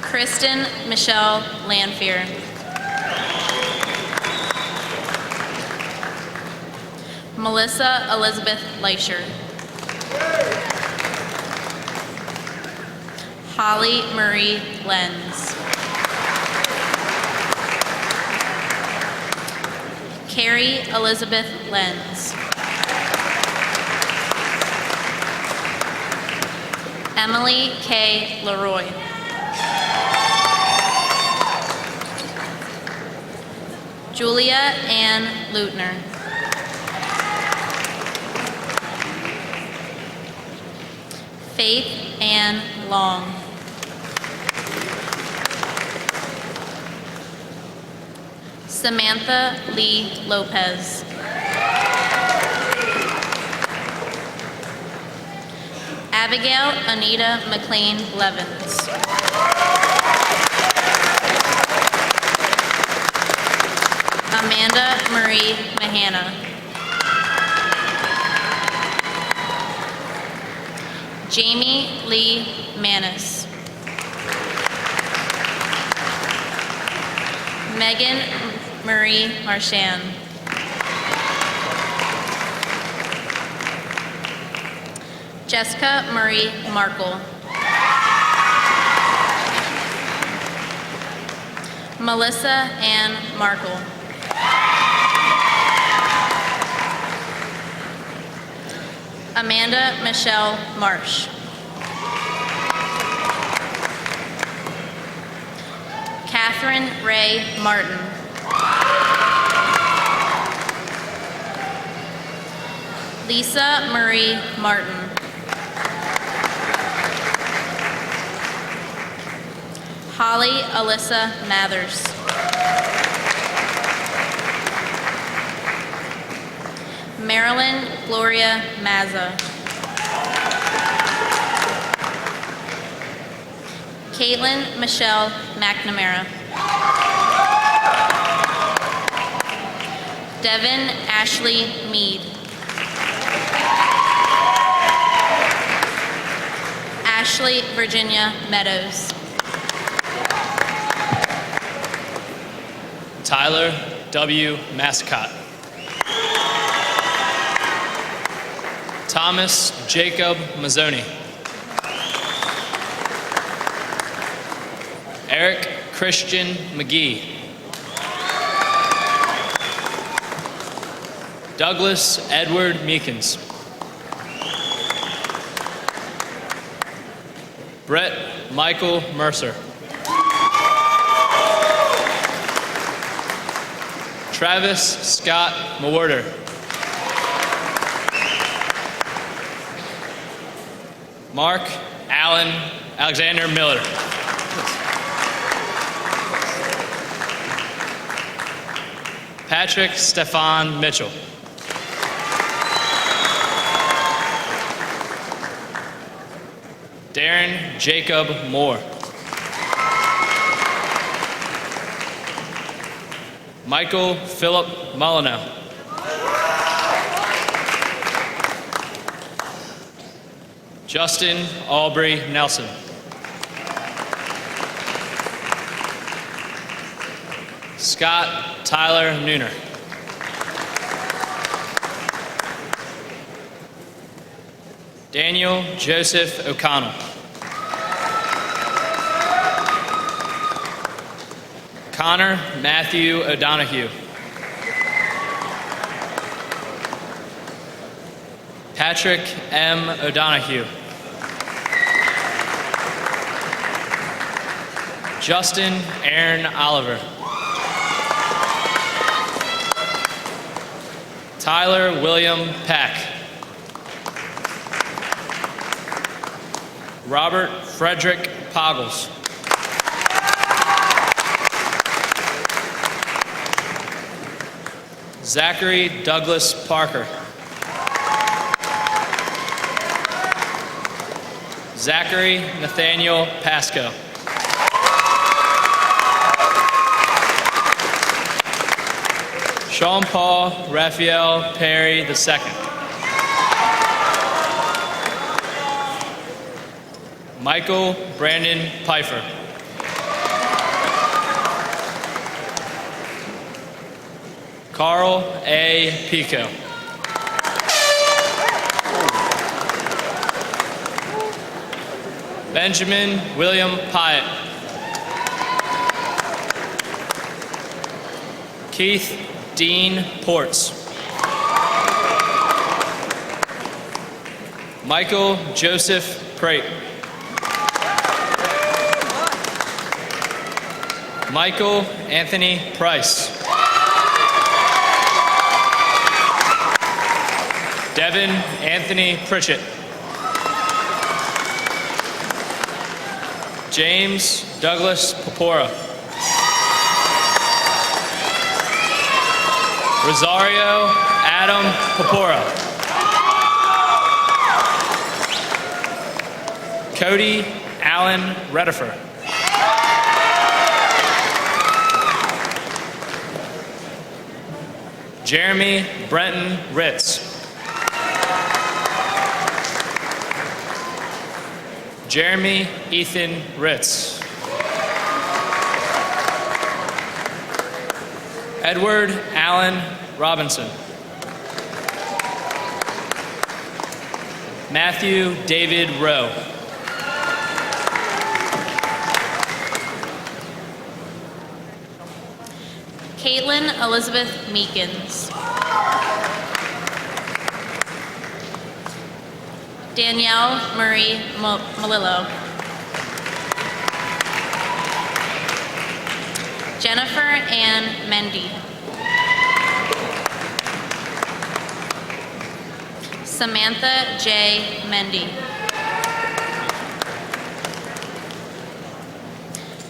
Kristen Michelle Lanfear. Melissa Elizabeth Leischer. Holly Marie Lenz. Carrie Elizabeth Lenz. Emily K. Leroy. Julia Ann Lutner. Faith Ann Long. Samantha Lee Lopez. Abigail Anita McLean Levins. Amanda Marie Mahana. Jamie Lee Manis. Megan Marie Marchand. Jessica Marie Markle. Melissa Ann Markle. Amanda Michelle Marsh. Catherine Ray Martin. Lisa Marie Martin. Holly Alyssa Mathers. Marilyn Gloria Mazza. Caitlin Michelle McNamara. Devin Ashley Mead. Ashley Virginia Meadows. Tyler W. Mascott. Thomas Jacob Mazzoni. Eric Christian McGee. Douglas Edward Meekins. Brett Michael Mercer. Travis Scott Mawerder. Mark Allen Alexander Miller. Patrick Stefan Mitchell. Darren Jacob Moore. Michael Philip Molyneux. Justin Aubrey Nelson. Scott Tyler Nooner. Daniel Joseph O'Connell. Connor Matthew O'Donoghue. Patrick M. O'Donoghue. Justin Aaron Oliver. Tyler William Pack. Robert Frederick Poggles. Zachary Douglas Parker. Zachary Nathaniel Pasco. Sean Paul Raphael Perry II. Michael Brandon Pfeiffer. Carl A. Pico. Benjamin William Pyatt. Keith Dean Ports. Michael Joseph Prate. Michael Anthony Price. Devin Anthony Pritchett. James Douglas Papora. Rosario Adam Papora. Cody Allen Redifer. Jeremy Brenton Ritz. Jeremy Ethan Ritz. Edward Allen Robinson. Matthew David Rowe. Caitlin Elizabeth Meekins. Danielle Marie Malillo. Jennifer Ann Mendy. Samantha J. Mendy.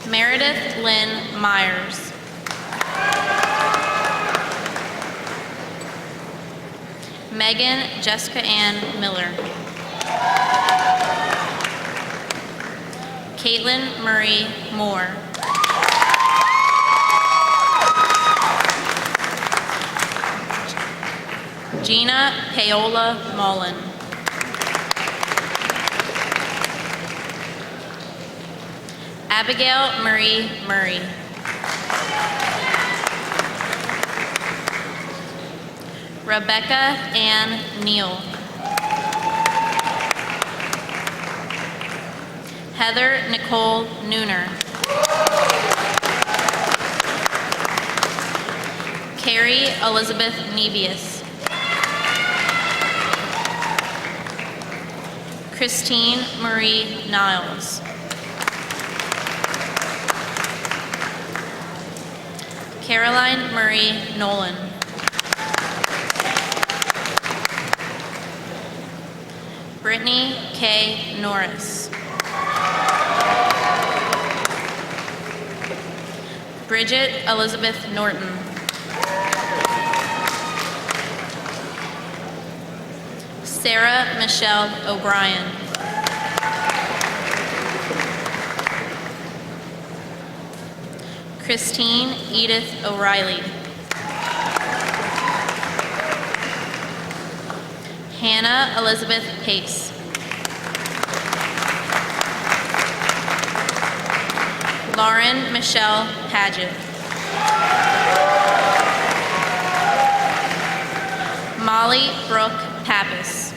Meredith Lynn Myers. Megan Jessica Ann Miller. Caitlin Marie Moore. Gina Paola Mullen. Abigail Marie Murray. Rebecca Ann Neal. Heather Nicole Nooner. Carrie Elizabeth Nebius. Christine Marie Niles. Caroline Marie Nolan. Brittany K. Norris. Bridget Elizabeth Norton. Sarah Michelle O'Brien. Christine Edith O'Reilly. Hannah Elizabeth Pace. Lauren Michelle Paget. Molly Brooke Pappas.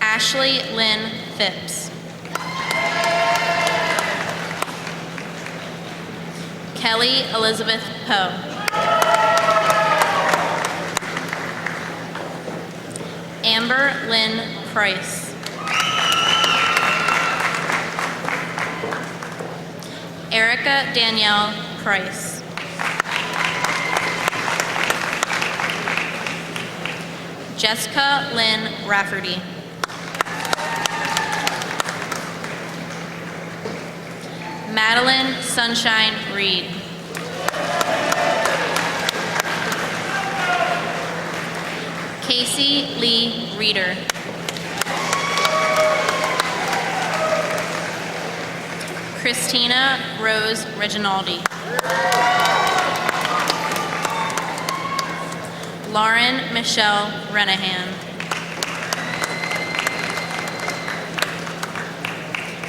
Ashley Lynn Phipps. Kelly Elizabeth Poe. Amber Lynn Price. Erica Danielle Price. Jessica Lynn Rafferty. Madeline Sunshine Reed. Casey Lee Reeder. Christina Rose Reginaldi. Lauren Michelle Renahan.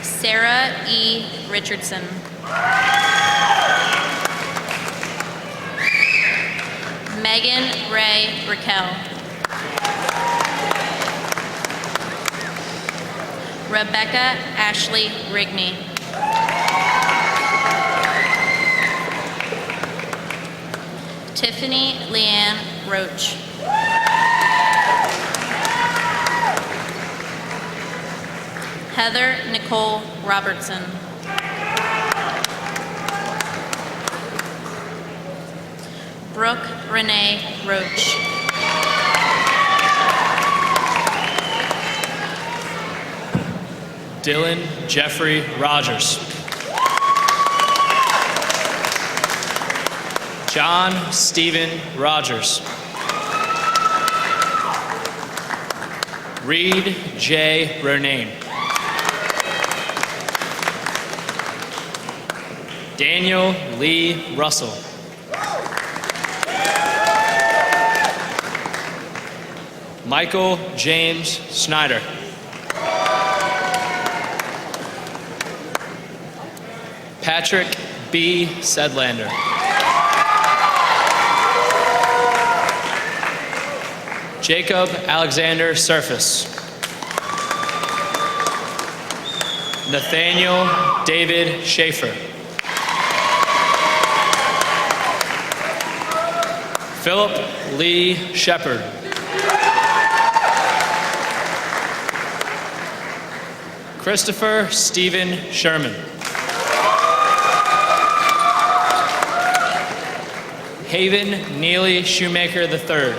Sarah E. Richardson. Megan Ray Raquel. Rebecca Ashley Rigney. Tiffany Leanne Roach. Heather Nicole Robertson. Brooke Renee Roach. Dylan Jeffrey Rogers. John Stephen Rogers. Reed J. Ronayne. Daniel Lee Russell. Michael James Snyder. Patrick B. Sedlander. Jacob Alexander Surface. Nathaniel David Schaefer. Philip Lee Shepard. Christopher Stephen Sherman. Haven Neely Shoemaker III.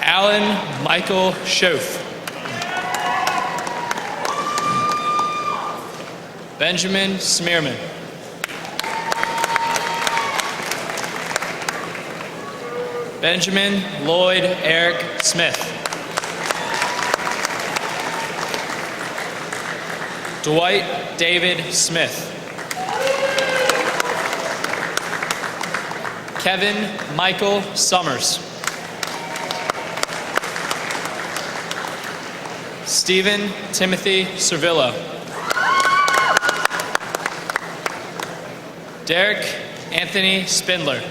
Alan Michael Schoaf. Benjamin Smearman. Benjamin Lloyd Eric Smith. Dwight David Smith. Kevin Michael Summers. Stephen Timothy Servillo. Derek Anthony Spindler.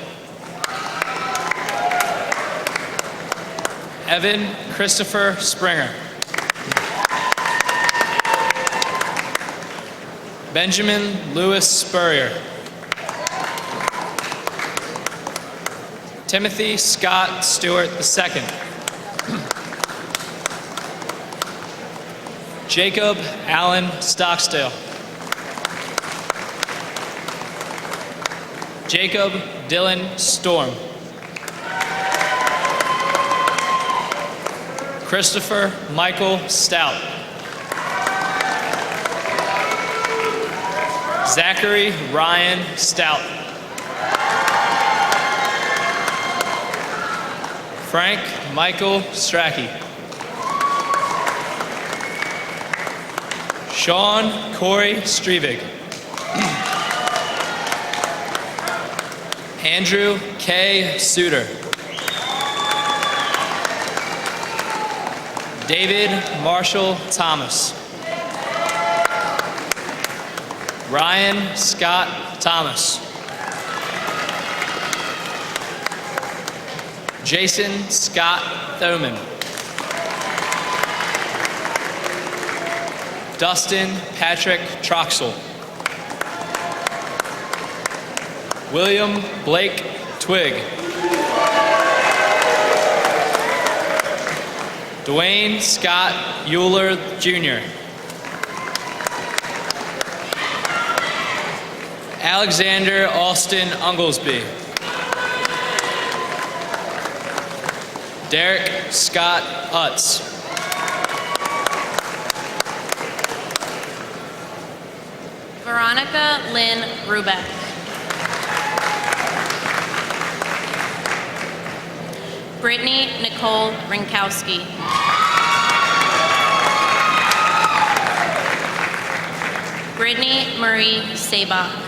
Evan Christopher Springer. Benjamin Lewis Spurrier. Timothy Scott Stewart II. Jacob Allen Stockstill. Jacob Dylan Storm. Christopher Michael Stout. Zachary Ryan Stout. Frank Michael Strachey. Sean Corey Strevig. Andrew K. Suter. David Marshall Thomas. Ryan Scott Thomas. Jason Scott Thoman. Dustin Patrick Troxel. William Blake Twig. Dwayne Scott Euler Jr. Alexander Austin Unglesby. Derek Scott Utz. Veronica Lynn Rubeck. Brittany Nicole Rinkowski. Brittany Marie Sabach.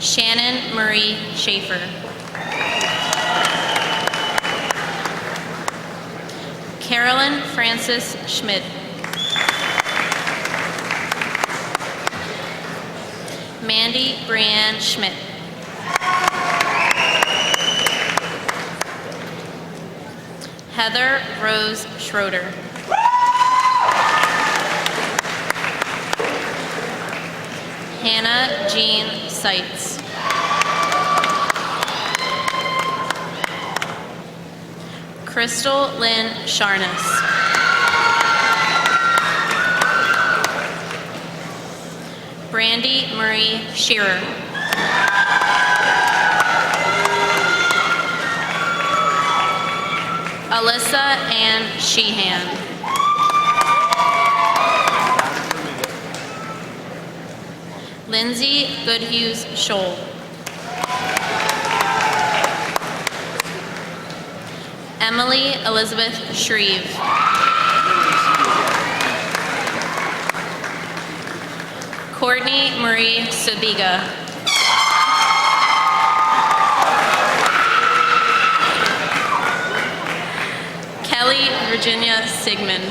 Shannon Marie Schaefer. Carolyn Frances Schmidt. Mandy Brianne Schmidt. Heather Rose Schroeder. Hannah Jean Seitz. Crystal Lynn Sharness. Brandy Marie Shearer. Alyssa Ann Sheehan. Lindsay Goodhughes Scholl. Emily Elizabeth Shreve. Courtney Marie Sabiga. Kelly Virginia Sigmund.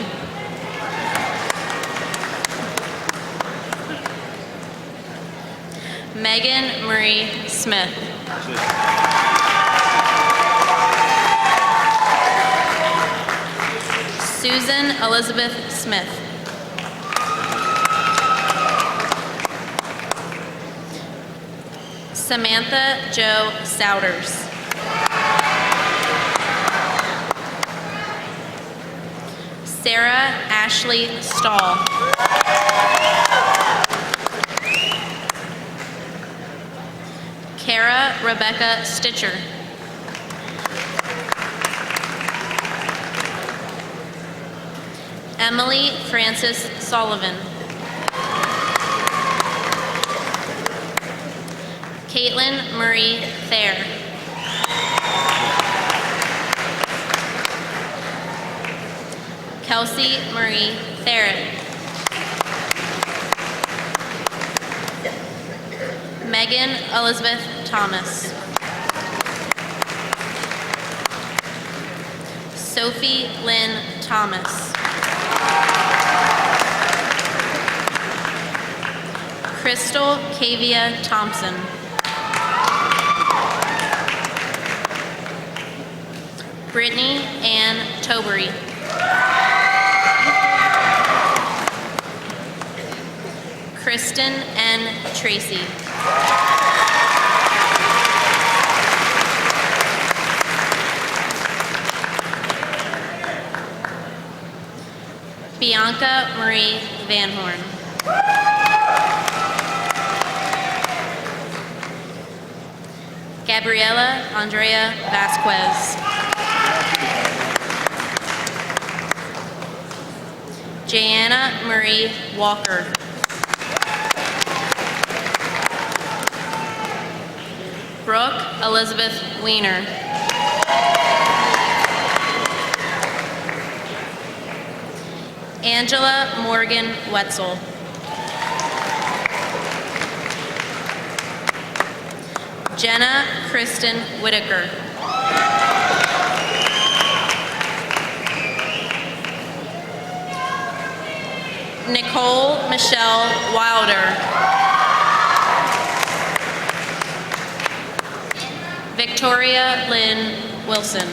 Megan Marie Smith. Susan Elizabeth Smith. Samantha Jo Souders. Sarah Ashley Stahl. Kara Rebecca Stitcher. Emily Frances Sullivan. Caitlin Marie Thayer. Kelsey Marie Therrett. Megan Elizabeth Thomas. Sophie Lynn Thomas. Crystal Kavia Thompson. Brittany Ann Tobery. Kristen N. Tracy. Bianca Marie Van Horn. Gabriela Andrea Vasquez. Jana Marie Walker. Brooke Elizabeth Weiner. Angela Morgan Wetzel. Jenna Kristen Whitaker. Nicole Michelle Wilder. Victoria Lynn Wilson.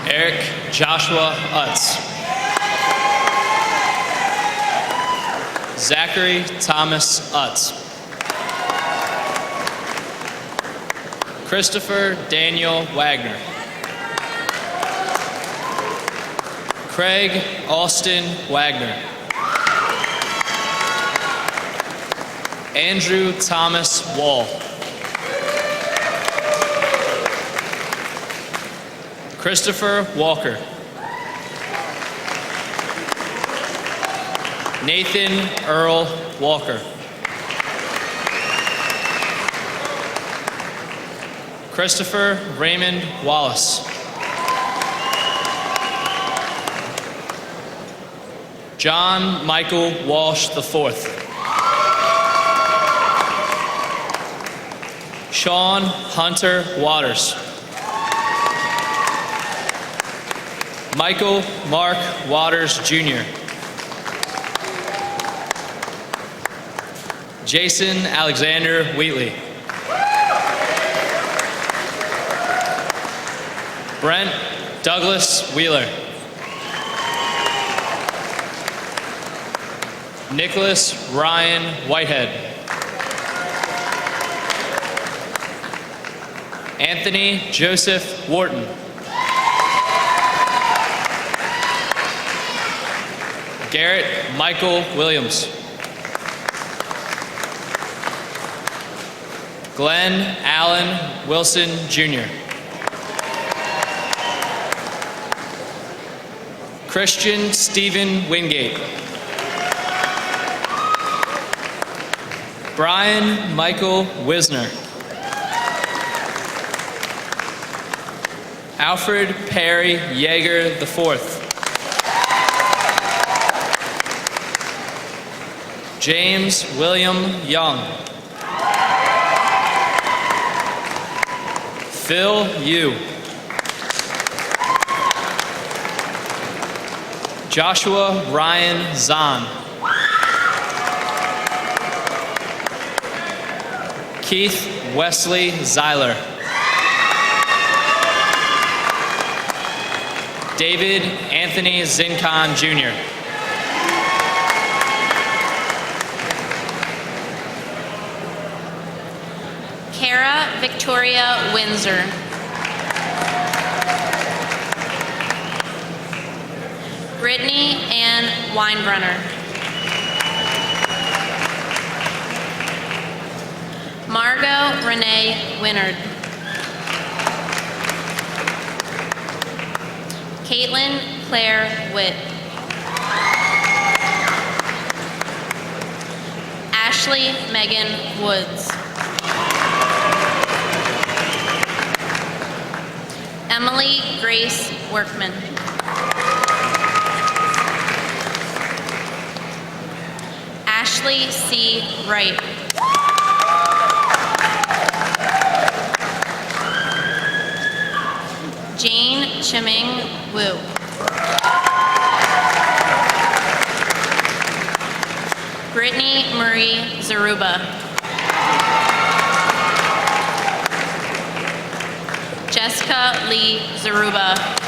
Eric Joshua Utz. Zachary Thomas Utz. Christopher Daniel Wagner. Craig Austin Wagner. Andrew Thomas Wall. Christopher Walker. Nathan Earl Walker. Christopher Raymond Wallace. John Michael Walsh IV. Sean Hunter Waters. Michael Mark Waters Jr. Jason Alexander Wheatley. Brent Douglas Wheeler. Nicholas Ryan Whitehead. Anthony Joseph Wharton. Garrett Michael Williams. Glenn Allen Wilson, Jr. Christian Stephen Wingate. Brian Michael Wisner. Alfred Perry Yeager IV. James William Young. Phil Yu. Joshua Ryan Zahn. Keith Wesley Zeiler. David Anthony Zinkan, Jr. Kara Victoria Windsor. Brittany Ann Weinbrunner. Margot Renee Winnard. Caitlin Claire Witt. Ashley Megan Woods. Emily Grace Workman. Ashley C. Wright. Jane Chiming Wu. Brittany Marie Zaruba. Jessica Lee Zaruba.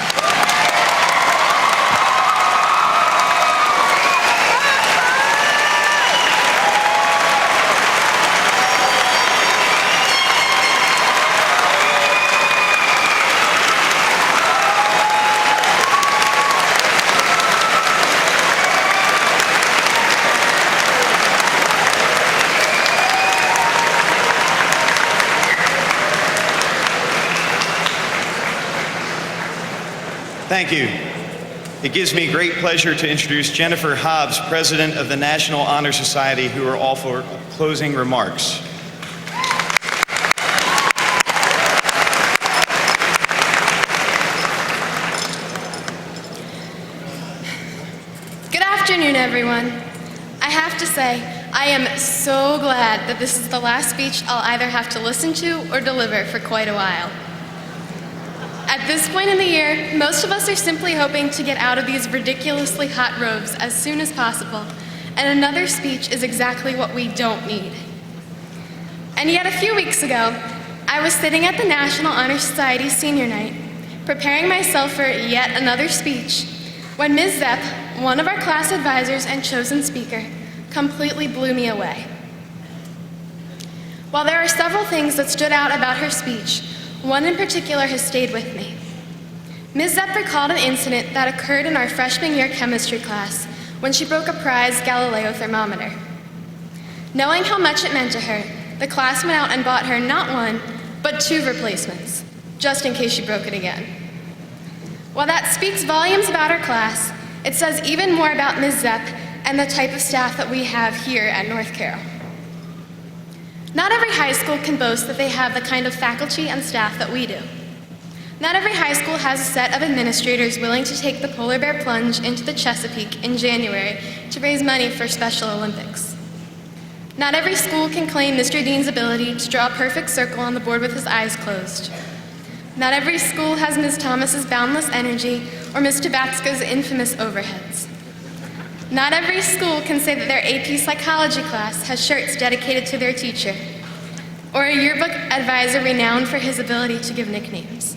Thank you. It gives me great pleasure to introduce Jennifer Hobbs, President of the National Honor Society, who are all for closing remarks. Good afternoon, everyone. I have to say, I am so glad that this is the last speech I'll either have to listen to or deliver for quite a while. At this point in the year, most of us are simply hoping to get out of these ridiculously hot robes as soon as possible, and another speech is exactly what we don't need. And yet a few weeks ago, I was sitting at the National Honor Society Senior Night, preparing myself for yet another speech, when Ms. Zepp, one of our class advisors and chosen speaker, completely blew me away. While there are several things that stood out about her speech, one in particular has stayed with me. Ms. Zepp recalled an incident that occurred in our freshman year chemistry class when she broke a prized Galileo thermometer. Knowing how much it meant to her, the class went out and bought her not one, but 2 replacements, just in case she broke it again. While that speaks volumes about our class, it says even more about Ms. Zepp and the type of staff that we have here at North Carroll. Not every high school can boast that they have the kind of faculty and staff that we do. Not every high school has a set of administrators willing to take the polar bear plunge into the Chesapeake in January to raise money for Special Olympics. Not every school can claim Mr. Dean's ability to draw a perfect circle on the board with his eyes closed. Not every school has Ms. Thomas's boundless energy or Ms. Tabatska's infamous overheads. Not every school can say that their AP psychology class has shirts dedicated to their teacher, or a yearbook advisor renowned for his ability to give nicknames.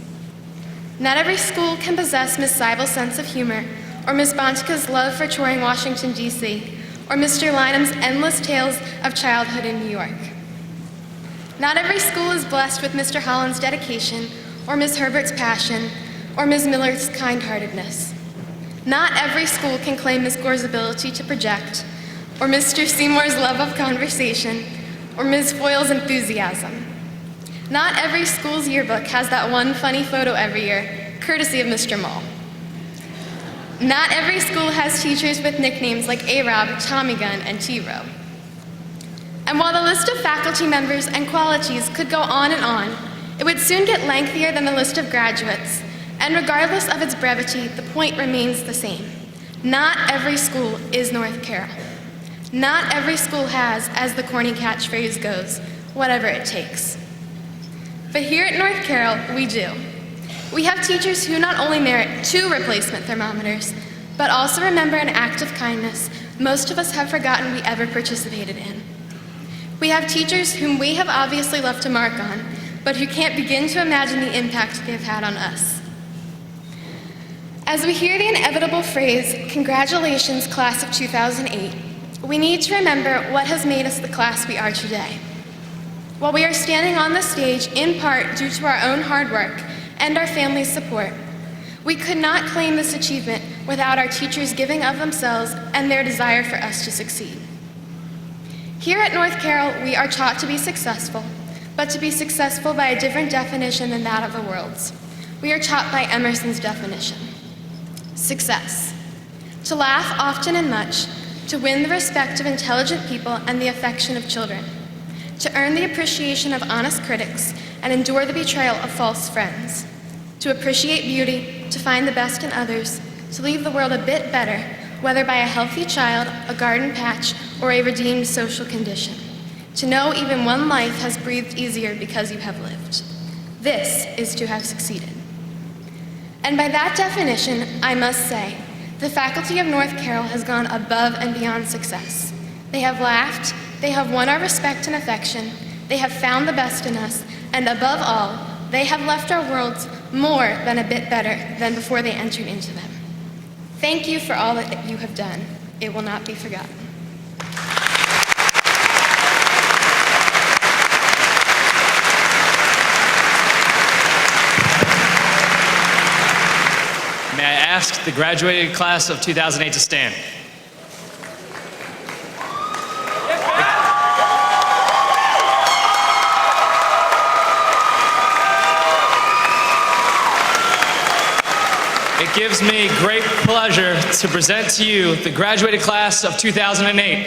Not every school can possess Miss Seibel's sense of humor, or Miss Bontica's love for touring Washington, D.C., or Mr. Lynham's endless tales of childhood in New York. Not every school is blessed with Mr. Holland's dedication, or Miss Herbert's passion, or Ms. Miller's kind-heartedness. Not every school can claim Miss Gore's ability to project, or Mr. Seymour's love of conversation, or Ms. Foyle's enthusiasm. Not every school's yearbook has that one funny photo every year, courtesy of Mr. Mull. Not every school has teachers with nicknames like A-Rob, Tommy Gun, and T-Row. And while the list of faculty members and qualities could go on and on, it would soon get lengthier than the list of graduates. And regardless of its brevity, the point remains the same. Not every school is North Carroll. Not every school has, as the corny catchphrase goes, whatever it takes. But here at North Carroll, we do. We have teachers who not only merit 2 replacement thermometers, but also remember an act of kindness most of us have forgotten we ever participated in. We have teachers whom we have obviously left a mark on, but who can't begin to imagine the impact they have had on us. As we hear the inevitable phrase, "Congratulations, class of 2008, we need to remember what has made us the class we are today. While we are standing on the stage in part due to our own hard work and our family's support, we could not claim this achievement without our teachers giving of themselves and their desire for us to succeed. Here at North Carroll, we are taught to be successful, but to be successful by a different definition than that of the world's. We are taught by Emerson's definition. Success: to laugh often and much, to win the respect of intelligent people and the affection of children, to earn the appreciation of honest critics and endure the betrayal of false friends, to appreciate beauty, to find the best in others, to leave the world a bit better, whether by a healthy child, a garden patch, or a redeemed social condition, to know even one life has breathed easier because you have lived. This is to have succeeded. And by that definition, I must say, the faculty of North Carroll has gone above and beyond success. They have laughed, they have won our respect and affection, they have found the best in us, and above all, they have left our worlds more than a bit better than before they entered into them. Thank you for all that you have done. It will not be forgotten. May I ask the graduating class of 2008 to stand? It gives me great pleasure to present to you the graduating class of 2008.